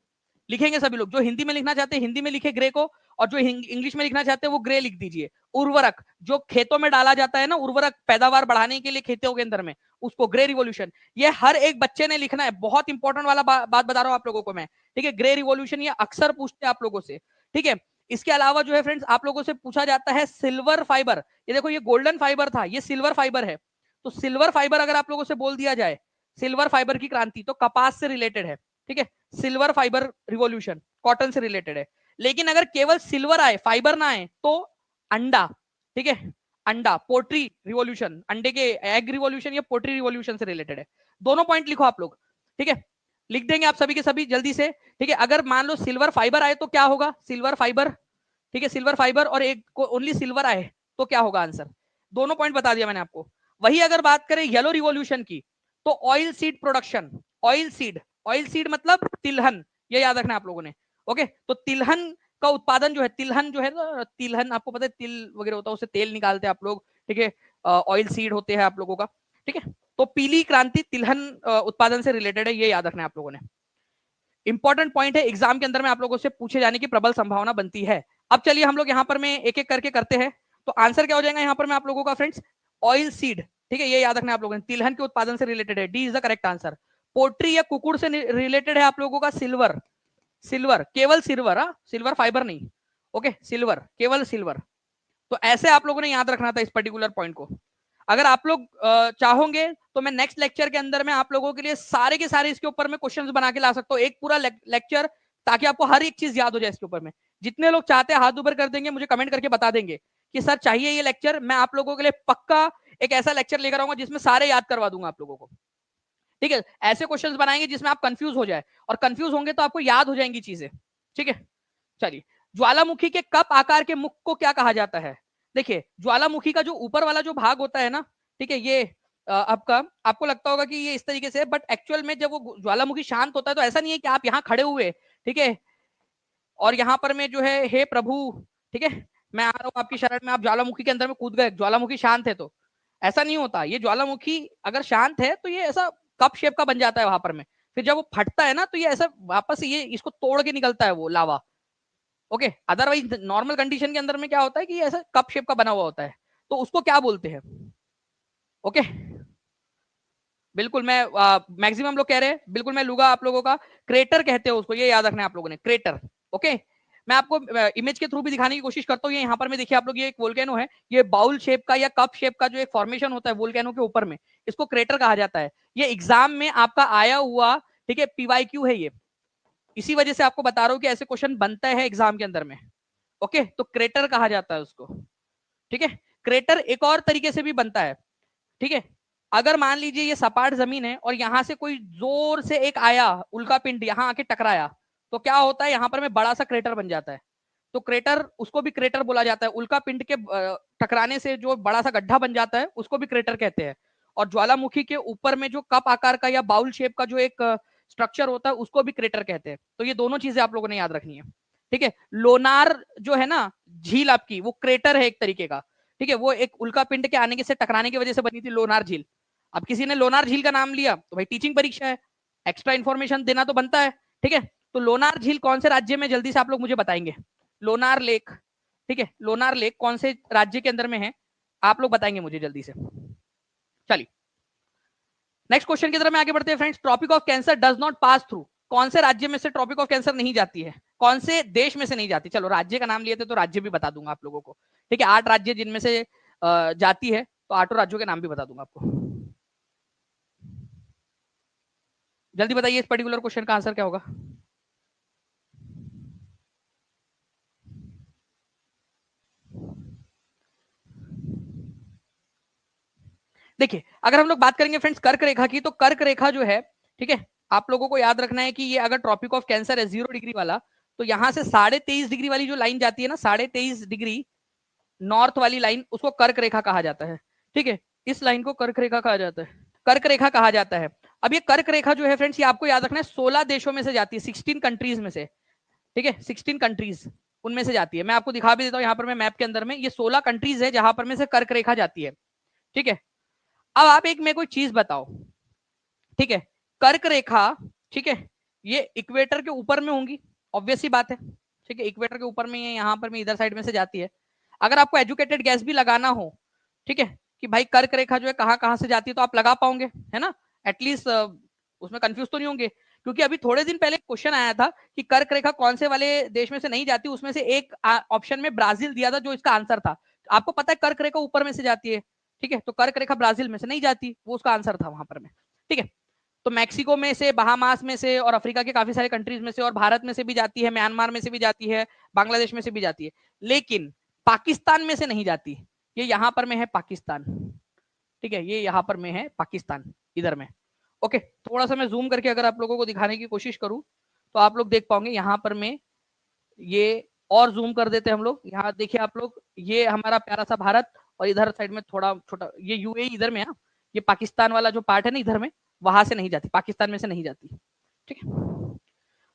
लिखेंगे सभी लोग। जो हिंदी में लिखना चाहते हैं हिंदी में लिखे ग्रे को, और जो इंग्लिश में लिखना चाहते हैं वो ग्रे लिख दीजिए। उर्वरक, जो खेतों में डाला जाता है ना, उर्वरक पैदावार बढ़ाने के लिए खेतों के अंदर में, उसको ग्रे रिवॉल्यूशन। ये हर एक बच्चे ने लिखना है, बहुत इंपॉर्टेंट वाला बात बता रहा हूं आप लोगों को मैं, ठीक है। ग्रे रिवॉल्यूशन ये अक्सर पूछते हैं आप लोगों से, ठीक है। इसके अलावा जो है फ्रेंड्स, आप लोगों से पूछा जाता है सिल्वर फाइबर। ये देखो, ये गोल्डन फाइबर था, ये सिल्वर फाइबर है। तो सिल्वर फाइबर अगर आप लोगों से बोल दिया जाए, सिल्वर फाइबर की क्रांति, तो कपास से रिलेटेड है, ठीक है। सिल्वर फाइबर रिवॉल्यूशन कॉटन से रिलेटेड है। लेकिन अगर केवल सिल्वर आए, फाइबर ना आए, तो अंडा, ठीक है, अंडा, पोल्ट्री रिवॉल्यूशन, अंडे के एग रिवॉल्यूशन या पोल्ट्री रिवॉल्यूशन से रिलेटेड है। दोनों पॉइंट लिखो आप लोग, ठीक है, लिख देंगे आप सभी के सभी जल्दी से, ठीक है। अगर मान लो सिल्वर फाइबर आए तो क्या होगा, सिल्वर फाइबर, ठीक है, सिल्वर फाइबर, और एक को ओनली सिल्वर आए तो क्या होगा आंसर। दोनों पॉइंट बता दिया मैंने आपको। वही अगर बात करें येलो रिवॉल्यूशन की, तो oil seed production, oil seed, oil seed मतलब तिलहन, ये याद रखना आप लोगों ने, ओके। तो तिलहन का उत्पादन जो है, तिलहन जो है ना, तिलहन आपको पता है, तिल वगैरह होता है, उससे तेल निकालते हैं आप लोग, ठीक है। ऑयल सीड होते हैं आप लोगों का, ठीक है। तो पीली क्रांति तिलहन उत्पादन से रिलेटेड है, ये याद रखना है आप लोगों ने। इंपॉर्टेंट पॉइंट है, एग्जाम के अंदर में आप लोगों से पूछे जाने की प्रबल संभावना बनती है। अब चलिए हम लोग यहाँ पर में एक एक करके करते हैं। तो आंसर क्या हो जाएगा यहाँ पर में आप लोगों का फ्रेंड्स, ऑयल सीड, ठीक है, ये याद रखना है आप लोगों ने, तिलहन के उत्पादन से रिलेटेड है, D is the correct answer. Poultry या कुकुड़ से रिलेटेड है आप लोगों का सिल्वर, सिल्वर, केवल सिल्वर, सिल्वर फाइबर नहीं, ओके, सिल्वर, केवल सिल्वर। तो ऐसे आप लोगों ने याद रखना था इस पर्टिकुलर पॉइंट को। अगर आप लोग चाहोगे तो मैं नेक्स्ट लेक्चर के अंदर में आप लोगों के लिए सारे के सारे इसके ऊपर में क्वेश्चंस बना के ला सकता हूँ, एक पूरा लेक्चर, ताकि आपको हर एक चीज याद हो जाए इसके ऊपर में। जितने लोग चाहते हैं हाथ ऊपर कर देंगे, मुझे कमेंट करके बता देंगे कि सर चाहिए ये लेक्चर, मैं आप लोगों के लिए पक्का एक ऐसा लेक्चर लेकर आऊंगा जिसमें सारे याद करवा दूंगा आप लोगों को, ठीक है। ऐसे क्वेश्चंस बनाएंगे जिसमें आप कंफ्यूज हो जाए, और कंफ्यूज होंगे तो आपको याद हो जाएंगी चीजें, ठीक है। चलिए, ज्वालामुखी के कप आकार के मुख को क्या कहा जाता है। देखिए, ज्वालामुखी का जो ऊपर वाला जो भाग होता है ना, ठीक है, ये आपका, आपको लगता होगा कि ये इस तरीके से, बट एक्चुअल में जब वो ज्वालामुखी शांत होता है तो ऐसा नहीं है कि आप यहाँ खड़े हुए, ठीक है, और यहाँ पर में जो है हे प्रभु, ठीक है, मैं आ रहा हूँ आपकी शरण में, आप ज्वालामुखी के अंदर में कूद गए, ज्वालामुखी शांत है, तो ऐसा नहीं होता। ये ज्वालामुखी अगर शांत है तो ये ऐसा कप शेप का बन जाता है वहां पर में, फिर जब वो फटता है ना तो ये ऐसा वापस ये इसको तोड़ के निकलता है वो लावा, ओके। अदरवाइज नॉर्मल कंडीशन के अंदर में क्या होता है कि ऐसा कप शेप का बना हुआ होता है, तो उसको क्या बोलते हैं, ओके। बिल्कुल, मैं मैक्सिमम लोग कह रहे हैं, बिल्कुल मैं लूंगा आप लोगों का, क्रेटर कहते हैं उसको, ये याद रखना है आप लोगों ने, क्रेटर, ओके। मैं आपको इमेज के थ्रू भी दिखाने की कोशिश करता हूँ। ये यहाँ पर में देखिए आप लोग, ये एक वोल्केनो है, ये बाउल शेप का या कप शेप का जो एक फॉर्मेशन होता है वोल्केनो के ऊपर में, इसको क्रेटर कहा जाता है। ये एग्जाम में आपका आया हुआ, ठीक है, पीवाईक्यू है ये, इसी वजह से आपको बता रहा हूँ कि ऐसे क्वेश्चन बनता है एग्जाम के अंदर में, ओके। तो क्रेटर कहा जाता है उसको, ठीक है। क्रेटर एक और तरीके से भी बनता है, ठीक है। अगर मान लीजिए ये सपाट जमीन है और यहां से कोई जोर से एक आया उल्का पिंड, यहां आके टकराया, तो क्या होता है, यहां पर में बड़ा सा क्रेटर बन जाता है। तो क्रेटर, उसको भी क्रेटर बोला जाता है। उल्का पिंड के टकराने से जो बड़ा सा गड्ढा बन जाता है उसको भी क्रेटर कहते हैं। और ज्वालामुखी के ऊपर में जो कप आकार का या बाउल शेप का जो एक स्ट्रक्चर होता है उसको भी क्रेटर कहते हैं। तो ये दोनों चीजें आप लोगों ने याद रखनी है, ठीक है। लोनार जो है ना झील आपकी, वो क्रेटर है एक तरीके का, ठीक है। वो एक उल्का पिंड के आने के से टकराने की वजह से बनी थी लोनार झील। अब किसी ने लोनार झील का नाम लिया तो भाई टीचिंग परीक्षा है, एक्स्ट्रा इन्फॉर्मेशन देना तो बनता है, ठीक है। तो लोनार झील कौन से राज्य में, जल्दी से आप लोग मुझे बताएंगे। लोनार लेक, ठीक है, लोनार लेक कौन से राज्य के अंदर में है, आप लोग बताएंगे मुझे जल्दी से। चलिए, नेक्स्ट क्वेश्चन की तरफ में आगे बढ़ते हैं friends. Tropic of Cancer does not pass through, कौन से राज्य में से ट्रॉपिक ऑफ कैंसर नहीं जाती है, कौन से देश में से नहीं जाती। चलो राज्य का नाम लिए थे तो राज्य भी बता दूंगा आप लोगों को, ठीक है। 8 राज्य जिनमें से जाती है, तो 8 राज्यों के नाम भी बता दूंगा आपको। जल्दी बताइए इस पर्टिकुलर क्वेश्चन का आंसर क्या होगा। देखिए, अगर हम लोग बात करेंगे फ्रेंड्स कर्क रेखा की, तो कर्क रेखा जो है, ठीक है, आप लोगों को याद रखना है कि ये अगर ट्रॉपिक ऑफ कैंसर है 0 डिग्री वाला, तो यहां से 23.5 डिग्री वाली जो लाइन जाती है ना, 23.5 डिग्री नॉर्थ वाली लाइन, उसको कर्क रेखा कहा जाता है, ठीक है। इस लाइन को कर्क रेखा कहा जाता है, कर्क रेखा कहा जाता है। अब ये कर्क रेखा जो है फ्रेंड्स, ये आपको याद रखना है 16 देशों में से जाती है, 16 कंट्रीज में से, ठीक है, 16 कंट्रीज उनमें से जाती है। मैं आपको दिखा भी देता हूँ यहाँ पर मैं मैप के अंदर में, ये 16 कंट्रीज है जहां पर में से कर्क रेखा जाती है, ठीक है। अब आप एक मेरे को चीज बताओ, ठीक है, कर्क रेखा, ठीक है, ये इक्वेटर के ऊपर में होंगी, ऑब्वियस सी बात है, ठीक है, इक्वेटर के ऊपर में ये यहाँ पर में इधर साइड में से जाती है। अगर आपको एजुकेटेड गैस भी लगाना हो, ठीक है, कि भाई कर्क रेखा जो है कहाँ कहाँ से जाती है, तो आप लगा पाओगे, है ना, एटलीस्ट उसमें कंफ्यूज तो नहीं होंगे। क्योंकि अभी थोड़े दिन पहले क्वेश्चन आया था कि कर्क रेखा कौन से वाले देश में से नहीं जाती, उसमें से एक ऑप्शन में ब्राजील दिया था जो इसका आंसर था। आपको पता है कर्क रेखा ऊपर में से जाती है, ठीक है, तो कर्क रेखा ब्राजील में से नहीं जाती, वो उसका आंसर था वहां पर में, ठीक है। तो मैक्सिको में से, बहामास में से, और अफ्रीका के काफी सारे कंट्रीज में से, और भारत में से भी जाती है, म्यांमार में से भी जाती है, बांग्लादेश में से भी जाती है, लेकिन पाकिस्तान में से नहीं जाती। ये यहां पर में है पाकिस्तान, ठीक है, ये यहां पर में है पाकिस्तान, इधर में। ओके, थोड़ा सा मैं जूम करके अगर आप लोगों को दिखाने की कोशिश करूं तो आप लोग देख पाओगे यहां पर में, ये और जूम कर देते हैं हम लोग। यहाँ देखिए आप लोग, ये हमारा प्यारा सा भारत, और इधर साइड में थोड़ा छोटा ये यूएई इधर में है, ये पाकिस्तान वाला जो पार्ट है ना इधर में, वहां से नहीं जाती, पाकिस्तान में से नहीं जाती, ठीक है।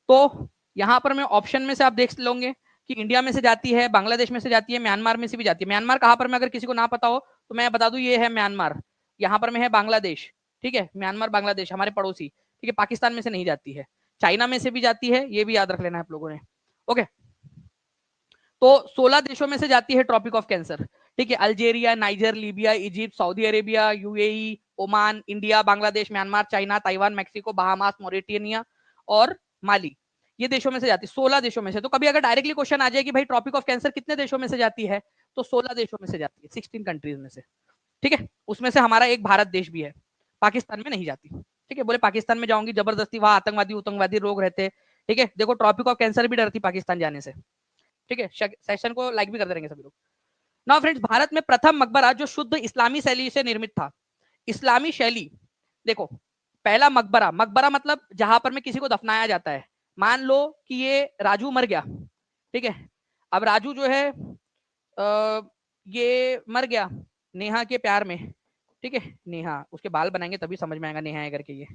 तो यहाँ पर मैं ऑप्शन में से आप देख लोगे कि इंडिया में से जाती है, बांग्लादेश में से जाती है, म्यांमार में से भी जाती है। म्यांमार कहाँ पर में अगर किसी को ना पता हो तो मैं बता दूं, ये है म्यांमार, यहाँ पर में है बांग्लादेश, ठीक है, म्यांमार बांग्लादेश हमारे पड़ोसी, ठीक है, पाकिस्तान में से नहीं जाती है, चाइना में से भी जाती है, ये भी याद रख लेना आप लोगों ने। ओके, तो 16 देशों में से जाती है ट्रॉपिक ऑफ कैंसर, ठीक है, Algeria, Niger, Libya, Egypt, Saudi Arabia, UAE, Oman, India, Bangladesh, Myanmar, China, Taiwan, Mexico, Bahamas, Mauritania और माली, ये देशों में से जाती है, 16 देशों में से। तो कभी अगर डायरेक्टली क्वेश्चन आ जाए कि भाई ट्रॉपिक ऑफ कैंसर कितने देशों में से जाती है, तो 16 देशों में से जाती है, 16 कंट्रीज में से, ठीक है। उसमें से हमारा एक भारत देश भी है, पाकिस्तान में नहीं जाती, ठीक है। बोले पाकिस्तान में जाऊंगी जबरदस्ती, वहां आतंकवादी उतंकवादी लोग रहते, ठीक है। देखो ट्रॉपिक ऑफ कैंसर भी डरती पाकिस्तान जाने से, ठीक है। सेशन को लाइक भी करते रहेंगे सभी लोग। नाउ फ्रेंड्स, भारत में प्रथम मकबरा जो शुद्ध इस्लामी शैली से निर्मित था, इस्लामी शैली, देखो पहला मकबरा, मकबरा मतलब जहां पर में किसी को दफनाया जाता है। मान लो कि ये राजू मर गया, ठीक है, अब राजू जो है ये मर गया नेहा के प्यार में, ठीक है, नेहा, उसके बाल बनाएंगे तभी समझ में आएगा नेहा है करके, ये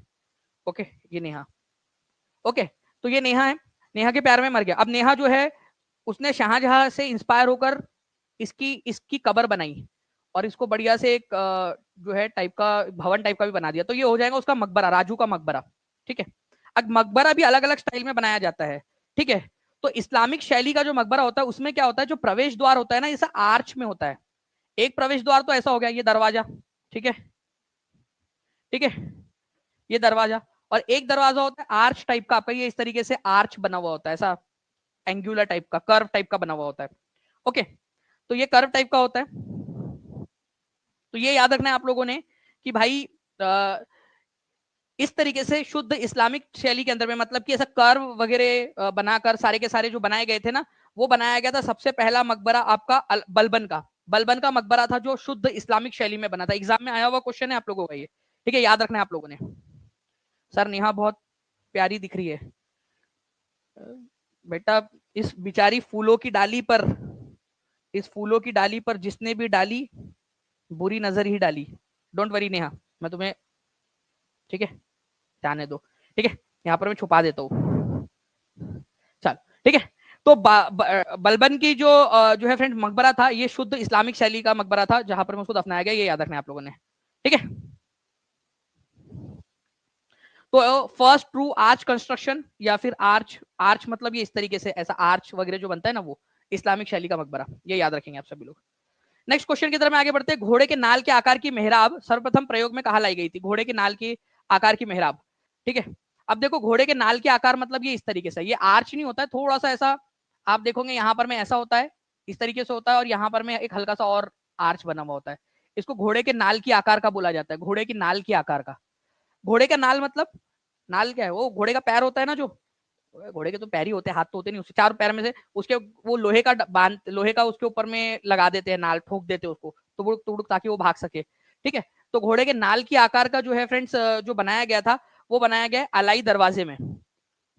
ओके, ये नेहा, ओके, तो ये नेहा है, नेहा के प्यार में मर गया। अब नेहा जो है उसने शाहजहां से इंस्पायर होकर इसकी इसकी कबर बनाई, और इसको बढ़िया से एक जो है टाइप का भवन टाइप का भी बना दिया, तो ये हो जाएगा उसका मकबरा, राजू का मकबरा, ठीक है। अब मकबरा भी अलग अलग स्टाइल में बनाया जाता है, ठीक है। तो इस्लामिक शैली का जो मकबरा होता है उसमें क्या होता है, जो प्रवेश द्वार होता है ना, जैसा आर्च में होता है, एक प्रवेश द्वार तो ऐसा हो गया, ये दरवाजा, ठीक है, ठीक है, ये दरवाजा, और एक दरवाजा होता है आर्च टाइप का, आपका ये इस तरीके से आर्च बना हुआ होता है, ऐसा एंगुलर टाइप का, कर्व टाइप का बना हुआ होता है, ओके। तो ये कर्व टाइप का होता है। तो ये याद रखना है आप लोगों ने कि भाई इस तरीके से शुद्ध इस्लामिक शैली के अंदर में, मतलब कि ऐसा कर्व वगैरह बनाकर सारे के सारे जो बनाए गए थे ना, वो बनाया गया था। सबसे पहला मकबरा आपका बलबन का मकबरा था, जो शुद्ध इस्लामिक शैली में बना था। एग्जाम में आया हुआ क्वेश्चन है आप लोगों का ये, ठीक है, याद रखना है आप लोगों ने। सर नेहा बहुत प्यारी दिख रही है बेटा, इस बिचारी फूलों की डाली पर, इस फूलों की डाली पर जिसने भी डाली बुरी नजर ही डाली। डोंट वरी नेहा, मैं तुम्हें, ठीक है, जाने दो, ठीक है, यहाँ पर मैं छुपा देता हूँ, चल, ठीक है। तो बलबन की जो है फ्रेंड मकबरा था, ये शुद्ध इस्लामिक शैली का मकबरा था, जहां पर उसको दफनाया गया, ये याद रखना है आप लोगों ने, ठीक है। तो फर्स्ट ट्रू आर्च कंस्ट्रक्शन, या फिर आर्च, आर्च मतलब ये इस तरीके से ऐसा आर्च वगैरह जो बनता है ना, वो इस्लामिक शैली का मकबरा, ये याद रखेंगे आप सभी लोग। नेक्स्ट क्वेश्चन की तरफ में आगे बढ़ते हैं। घोड़े के नाल के आकार की मेहराब सर्वप्रथम प्रयोग में कहा लाई गई थी? घोड़े के नाल के आकार की मेहराब, ठीक है। अब देखो घोड़े के नाल के आकार मतलब ये इस तरीके से, ये आर्च नहीं होता है, थोड़ा सा ऐसा आप देखोगे यहाँ पर में ऐसा होता है, इस तरीके से होता है, और यहाँ पर में एक हल्का सा और आर्च बना हुआ होता है। इसको घोड़े के नाल की आकार का बोला जाता है, घोड़े की नाल की आकार का। घोड़े का नाल मतलब, नाल क्या है, वो घोड़े का पैर होता है ना, जो घोड़े के तो पैर ही होते हैं, हाथ तो होते नहीं उसके, चार पैर में से उसके वो लोहे का बांध, लोहे का उसके ऊपर में लगा देते हैं, नाल ठोक देते हैं उसको तुड़ुक तुड़ुक, ताकि वो भाग सके, ठीक है। तो घोड़े के नाल की आकार का जो है फ्रेंड्स जो बनाया गया था, वो बनाया गया अलाई दरवाजे में,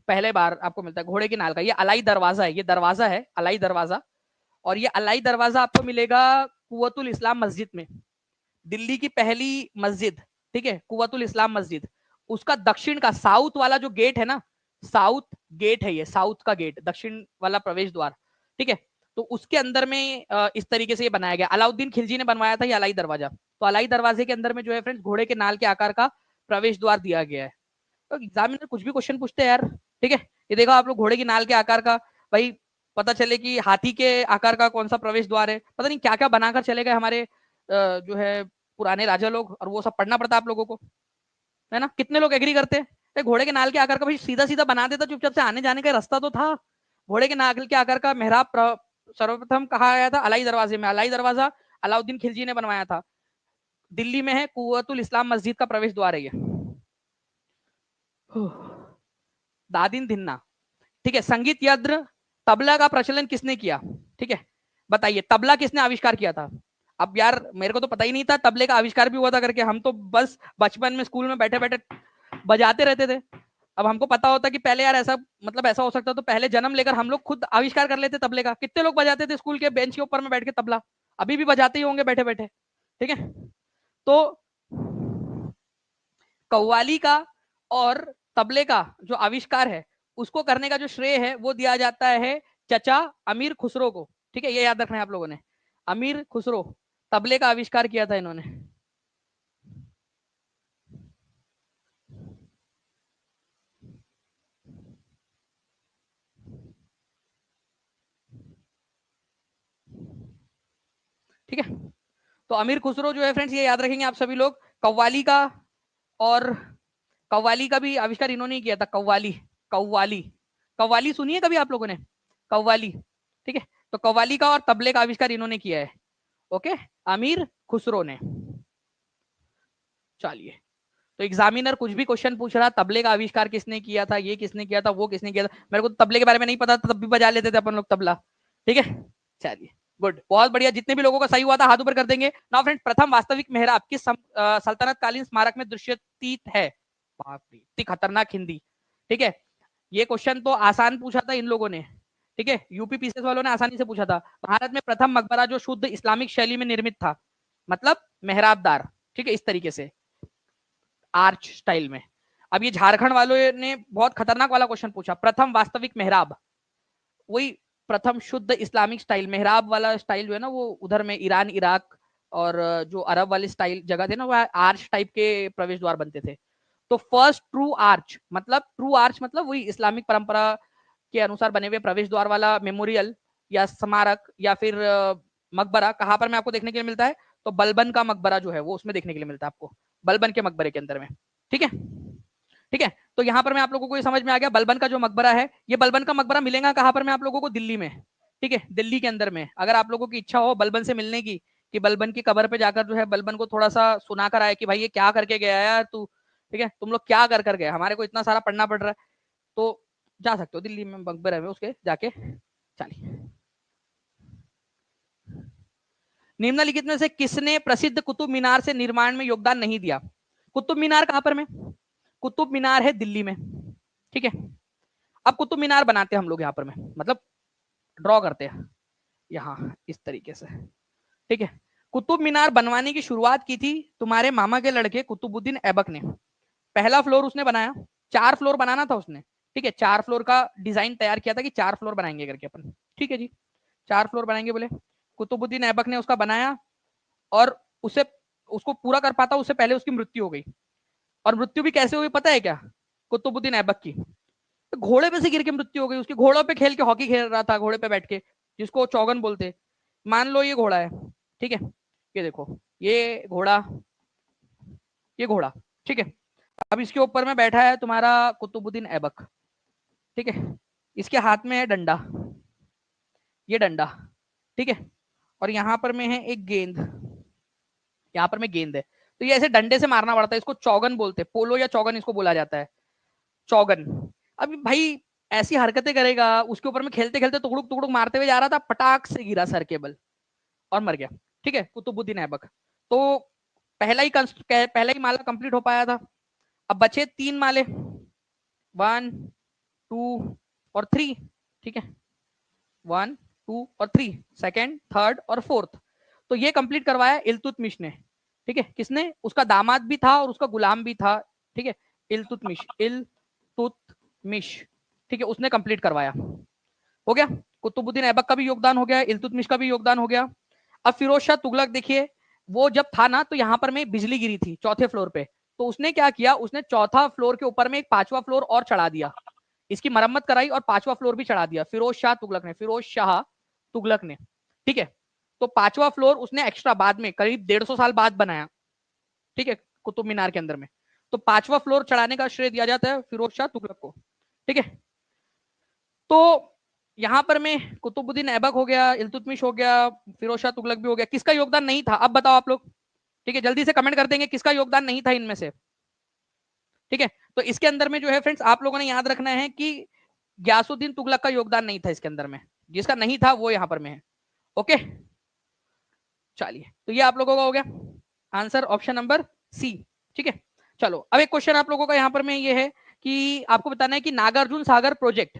पहले बार आपको मिलता है घोड़े के नाल का। ये अलाई दरवाजा है, ये दरवाजा है अलाई दरवाजा, और ये अलाई दरवाजा आपको मिलेगा कुव्वतुल इस्लाम मस्जिद में, दिल्ली की पहली मस्जिद, ठीक है, कुव्वतुल इस्लाम मस्जिद, उसका दक्षिण का साउथ वाला जो गेट है ना, साउथ गेट है ये, साउथ का गेट, दक्षिण वाला प्रवेश द्वार, ठीक है। तो उसके अंदर में इस तरीके से ये बनाया गया। अलाउद्दीन खिलजी ने बनवाया था ये अलाई दरवाजा। तो अलाई दरवाजे के अंदर में जो है फ्रेंड्स घोड़े के नाल के आकार का प्रवेश द्वार दिया गया है। तो एग्जामिनर कुछ भी क्वेश्चन पूछते हैं यार, ठीक है। ये देखो आप लोग, घोड़े की नाल के आकार का, भाई पता चले कि हाथी के आकार का कौन सा प्रवेश द्वार है, पता नहीं क्या क्या बनाकर चले गए हमारे जो है पुराने राजा लोग, और वो सब पढ़ना पड़ता आप लोगों को, है ना। कितने लोग एग्री करते हैं घोड़े के नाल के आकार का भाई सीधा सीधा बना देता, चुपचाप से आने जाने का रास्ता तो था। घोड़े के नाल के आकार का मेहराब सर्वप्रथम कहा गया था अलाई दरवाजे में। अलाई दरवाजा अलाउद्दीन खिलजी ने बनवाया था। दिल्ली में है, कुव्वतुल इस्लाम मस्जिद का प्रवेश द्वार है ये। दादिन धिन्ना, ठीक है। संगीत यंत्र तबला का प्रचलन किसने किया, ठीक है। बताइए तबला किसने आविष्कार किया था। अब यार मेरे को तो पता ही नहीं था तबले का आविष्कार भी हुआ था करके, हम तो बस बचपन में स्कूल में बैठे बैठे बजाते रहते थे। अब हमको पता होता कि पहले यार ऐसा, मतलब ऐसा हो सकता तो पहले जन्म लेकर हम लोग खुद आविष्कार कर लेते तबले का। कितने लोग बजाते थे स्कूल के बेंच के ऊपर में बैठ के तबला, अभी भी बजाते ही होंगे बैठे बैठे, ठीक है। तो कव्वाली का और तबले का जो आविष्कार है उसको करने का जो श्रेय है वो दिया जाता है चचा अमीर खुसरो को, ठीक है। ये याद रखना है आप लोगों ने, अमीर खुसरो, तबले का आविष्कार किया था इन्होंने। ठीक है, तो अमीर खुसरो जो है फ्रेंड्स, ये याद रखेंगे आप सभी लोग। कव्वाली का, और कव्वाली का भी आविष्कार इन्होंने ही किया था। कव्वाली, कव्वाली, कव्वाली सुनिए कभी आप लोगों ने, कव्वाली, ठीक है। तो कव्वाली का और तबले का आविष्कार इन्होंने किया है, ओके, अमीर खुसरो ने। चलिए, तो एग्जामिनर कुछ भी क्वेश्चन पूछ रहा, तबले का आविष्कार किसने किया था, ये किसने किया था, वो किसने किया था, मेरे को तो तबले के बारे में नहीं पता था, तब भी बजा लेते थे अपन लोग तबला, ठीक है। चलिए गुड, बहुत बढ़िया। जितने भी लोगों का सही हुआ था हाथ ऊपर कर देंगे। नाउ फ्रेंड, प्रथम वास्तविक मेहराब किस सल्तनत कालीन स्मारक में दृश्यतीत है। बाप रे, इतनी खतरनाक हिंदी, ठीक है। ये क्वेश्चन तो आसान पूछा था इन लोगों ने, ठीक है, यूपी पीसीएस वालों ने आसानी से पूछा था। भारत में प्रथम मकबरा जो शुद्ध इस्लामिक शैली में निर्मित था, मतलब मेहराबदार, ठीक है, इस तरीके से आर्च स्टाइल में। अब ये झारखंड वालों ने बहुत खतरनाक वाला क्वेश्चन पूछा, प्रथम वास्तविक मेहराब, वही प्रथम शुद्ध इस्लामिक स्टाइल मेहराब वाला स्टाइल जो है ना, वो उधर में ईरान इराक और जो अरब वाले स्टाइल जगह थे ना, वह आर्च टाइप के प्रवेश द्वार बनते थे। तो फर्स्ट ट्रू आर्च मतलब वही इस्लामिक परंपरा के अनुसार बने हुए प्रवेश द्वार वाला मेमोरियल या स्मारक या फिर मकबरा कहां पर में आपको देखने के लिए मिलता है, तो बलबन का मकबरा जो है वो उसमें देखने के लिए मिलता है आपको, बलबन के मकबरे के अंदर में, ठीक है। ठीक है, तो यहाँ पर मैं आप लोगों को ये समझ में आ गया, बलबन का जो मकबरा है, ये बलबन का मकबरा मिलेगा कहां पर में आप लोगों को, दिल्ली में, ठीक है, दिल्ली के अंदर में। अगर आप लोगों की इच्छा हो बलबन से मिलने की, कि बलबन की कब्र पे जाकर जो है बलबन को थोड़ा सा सुनाकर आए कि भाई ये क्या करके गया यार तू, ठीक है, तुम लोग क्या कर गए, हमारे को इतना सारा पढ़ना पड़ रहा है, तो जा सकते हो दिल्ली में मकबरा में उसके जाके। चलिए, निम्नलिखित में से किसने प्रसिद्ध कुतुब मीनार से निर्माण में योगदान नहीं दिया। कुतुब मीनार कहां पर में, कुतुब मीनार है दिल्ली में, ठीक है। अब कुतुब मीनार बनाते हैं हम लोग यहाँ पर में, मतलब ड्रॉ करते हैं यहाँ इस तरीके से, ठीक है। कुतुब मीनार बनवाने की शुरुआत की थी तुम्हारे मामा के लड़के कुतुबुद्दीन ऐबक ने। पहला फ्लोर उसने बनाया, 4 फ्लोर बनाना था उसने, ठीक है, 4 फ्लोर का डिजाइन तैयार किया था कि 4 फ्लोर बनाएंगे करके अपन, ठीक है जी, 4 फ्लोर बनाएंगे बोले। कुतुबुद्दीन ऐबक ने उसका बनाया, और उसे उसको पूरा कर पाता उससे पहले उसकी मृत्यु हो गई। और मृत्यु भी कैसे हुई पता है क्या, कुतुबुद्दीन ऐबक की, घोड़े पे से गिर के मृत्यु हो गई उसकी। घोड़ों पे खेल के हॉकी खेल रहा था घोड़े पे बैठ के, जिसको चौगन बोलते। मान लो ये घोड़ा है, ठीक है, ये देखो, ये घोड़ा, ये घोड़ा, ठीक है। अब इसके ऊपर में बैठा है तुम्हारा कुतुबुद्दीन ऐबक, ठीक है। इसके हाथ में है डंडा, ये डंडा, ठीक है। और यहाँ पर में है एक गेंद, यहाँ पर में गेंद है, तो ये ऐसे डंडे से मारना पड़ता है, इसको चौगन बोलते हैं, पोलो या चौगन इसको बोला जाता है, चौगन। अभी भाई ऐसी हरकतें करेगा, उसके ऊपर में खेलते खेलते टुकड़ुक टुकड़ुक मारते हुए जा रहा था, पटाख से गिरा सर केबल और मर गया, ठीक है, कुतुबुद्दीन ऐबक। तो पहला ही माला कंप्लीट हो पाया था। अब बचे 3 माले, 1 2 और 3, ठीक है, 1 2 और 3, सेकेंड थर्ड और फोर्थ। तो ये कंप्लीट करवाया इल्तुतमिश ने, ठीक है। किसने, उसका दामाद भी था और उसका गुलाम भी था, ठीक है, इल्तुतमिश, ठीक है, उसने कंप्लीट करवाया। हो गया, कुतुबुद्दीन ऐबक का भी योगदान हो गया, इल्तुतमिश का भी योगदान हो गया। अब फिरोज शाह तुगलक देखिए, वो जब था ना तो यहाँ पर में बिजली गिरी थी चौथे फ्लोर पे, तो उसने क्या किया, उसने चौथा फ्लोर के ऊपर में एक पांचवा फ्लोर और चढ़ा दिया, इसकी मरम्मत कराई और पांचवा फ्लोर भी चढ़ा दिया फिरोज शाह तुगलक ने, ठीक है। तो पांचवा फ्लोर उसने एक्स्ट्रा बाद में करीब 150 साल बाद बनाया, ठीक है, कुतुब मीनार के अंदर में। तो पांचवा फ्लोर चढ़ाने का श्रेय दिया जाता है फिरोज शाह तुगलक को, ठीक है। तो यहां पर में कुतुबुद्दीन ऐबक हो गया, इल्तुतमिश हो गया, फिरोज शाह तुगलक भी हो गया। किसका योगदान नहीं था अब बताओ आप लोग, ठीक है, जल्दी से कमेंट कर देंगे किसका योगदान नहीं था इनमें से, ठीक है। तो इसके अंदर में जो है फ्रेंड्स आप लोगों ने याद रखना है कि गयासुद्दीन तुगलक का योगदान नहीं था इसके अंदर में, जिसका नहीं था वो यहां पर में है। ओके, चलिए, तो ये आप लोगों का हो गया आंसर ऑप्शन नंबर सी, ठीक है। चलो अब एक क्वेश्चन आप लोगों का यहां पर में ये है कि आपको बताना है कि नागार्जुन सागर प्रोजेक्ट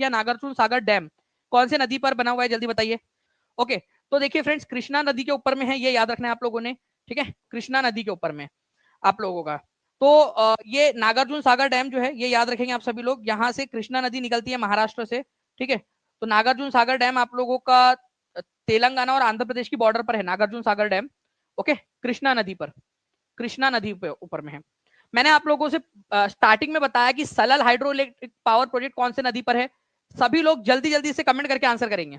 या नागार्जुन सागर डैम कौन से नदी पर बना हुआ है, जल्दी बताइए। ओके, तो देखिए फ्रेंड्स, कृष्णा नदी के ऊपर में है, ये याद रखना है आप लोगों ने, ठीक है, कृष्णा नदी के ऊपर में आप लोगों का। तो ये नागार्जुन सागर डैम जो है ये याद रखेंगे आप सभी लोग, यहाँ से कृष्णा नदी निकलती है महाराष्ट्र से, ठीक है। तो नागार्जुन सागर डैम आप लोगों का तेलंगाना और आंध्र प्रदेश की बॉर्डर पर है, नागार्जुन सागर डैम, ओके, कृष्णा नदी पे ऊपर में है। मैंने आप लोगों से स्टार्टिंग में बताया कि Salal hydro electric power project कौन से नदी पर है, सभी लोग जल्दी जल्दी से कमेंट करके आंसर करेंगे।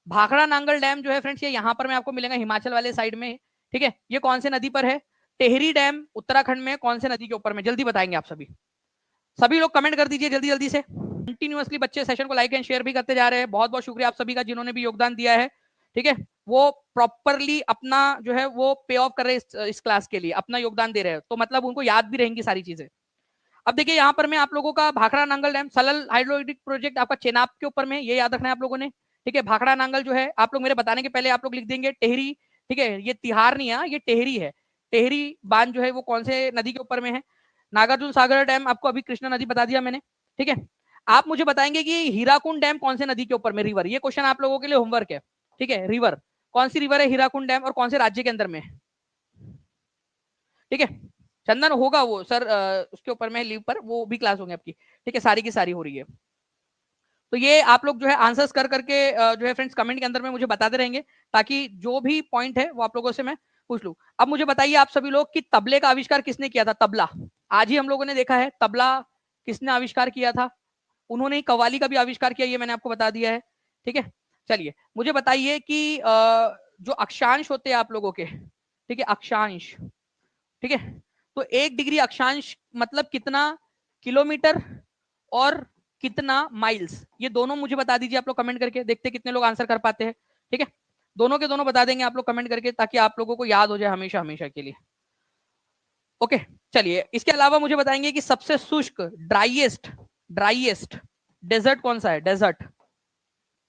भाखड़ा नांगल डैम जो है फ्रेंड्स ये यहाँ पर में आपको मिलेगा हिमाचल वाले साइड में, ठीक है, ये कौन से नदी पर है। टेहरी डैम उत्तराखंड में कौन से नदी के ऊपर में, जल्दी बताएंगे आप सभी लोग कमेंट कर दीजिए जल्दी जल्दी से। कंटिन्यूअसली बच्चे सेशन को लाइक एंड शेयर भी करते जा रहे हैं, बहुत बहुत शुक्रिया आप सभी का जिन्होंने भी योगदान दिया है, ठीक है। वो प्रॉपरली अपना जो है वो पे ऑफ कर रहे हैं इस क्लास के लिए, अपना योगदान दे रहे हैं, तो मतलब उनको याद भी रहेंगी सारी चीजें। अब देखिए यहाँ पर मैं आप लोगों का Bhakra Nangal dam Salal hydroelectric project आपका चेनाब के ऊपर में, ये याद रखना है आप लोगों ने, ठीक है। भाखड़ा नांगल जो है आप लोग मेरे बताने के पहले आप लोग लिख देंगे टेहरी, ठीक है, ये तिहार नहीं है, ये टेहरी है। टेहरी बांध जो है वो कौन से नदी के ऊपर में है। नागार्जुन सागर डैम आपको अभी कृष्णा नदी बता दिया मैंने, ठीक है। आप मुझे बताएंगे कि हीराकुंड डैम कौन से नदी के ऊपर में, रिवर, ये क्वेश्चन आप लोगों के लिए होमवर्क है, ठीक है। रिवर कौन सी रिवर है हीराकुंड डैम और कौन से राज्य के अंदर में, ठीक है। चंदन होगा वो सर उसके ऊपर में लीव पर, वो भी क्लास होंगे आपकी, ठीक है, सारी की सारी हो रही है। तो ये आप लोग जो है आंसर्स कर करके जो है फ्रेंड्स कमेंट के अंदर में मुझे बताते रहेंगे, ताकि जो भी पॉइंट है वो आप लोगों से मैं पूछ लूं। अब मुझे बताइए आप सभी लोग कि तबले का आविष्कार किसने किया था, तबला, आज ही हम लोगों ने देखा है तबला किसने आविष्कार किया था, उन्होंने कव्वाली का भी आविष्कार किया, ये मैंने आपको बता दिया है, ठीक है। चलिए मुझे बताइए कि जो अक्षांश होते हैं आप लोगों के, ठीक है, अक्षांश, ठीक है, तो 1 डिग्री अक्षांश मतलब कितना किलोमीटर और कितना माइल्स, ये दोनों मुझे बता दीजिए आप लोग कमेंट करके, देखते कितने लोग आंसर कर पाते हैं, ठीक है। दोनों के दोनों बता देंगे आप लोग कमेंट करके, ताकि आप लोगों को याद हो जाए हमेशा हमेशा के लिए। ओके, चलिए इसके अलावा मुझे बताएंगे कि सबसे शुष्क ड्राइएस्ट डेजर्ट कौन सा है, डेजर्ट,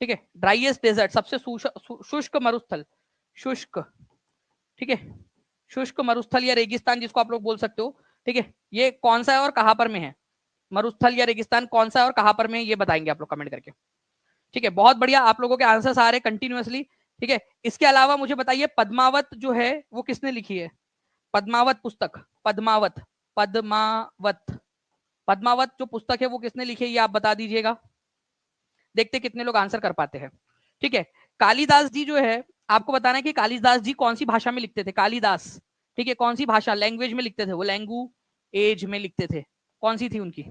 ठीक है, ड्राइएस्ट डेजर्ट, सबसे शुष्क मरुस्थल, शुष्क, ठीक है, शुष्क मरुस्थल या रेगिस्तान जिसको आप लोग बोल सकते हो, ठीक है, ये कौन सा है और कहां पर में है, मरुस्थल या रेगिस्तान कौन सा है और कहां पर में, ये बताएंगे आप लोग कमेंट करके, ठीक है। बहुत बढ़िया, आप लोगों के आंसर्स आ रहे कंटिन्यूअसली, ठीक है। इसके अलावा मुझे बताइए पद्मावत जो है वो किसने लिखी है, पद्मावत पुस्तक, पद्मावत पद्मावत जो पुस्तक है वो किसने लिखी है, ये आप बता दीजिएगा, देखते कितने लोग आंसर कर पाते हैं, ठीक है। कालिदास जी जो है आपको बताना है कि कालिदास जी कौन सी भाषा में लिखते थे, कालिदास, ठीक है, कौन सी भाषा लैंग्वेज में लिखते थे, वो लैंगुएज में लिखते थे, कौन सी थी उनकी।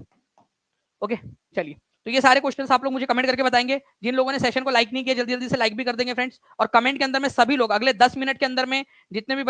ओके, चलिए, तो ये सारे क्वेश्चंस आप लोग मुझे कमेंट करके बताएंगे। जिन लोगों ने सेशन को लाइक नहीं किया जल्दी जल्दी से लाइक भी कर देंगे फ्रेंड्स, और कमेंट के अंदर में सभी लोग अगले 10 मिनट के अंदर में जितने भी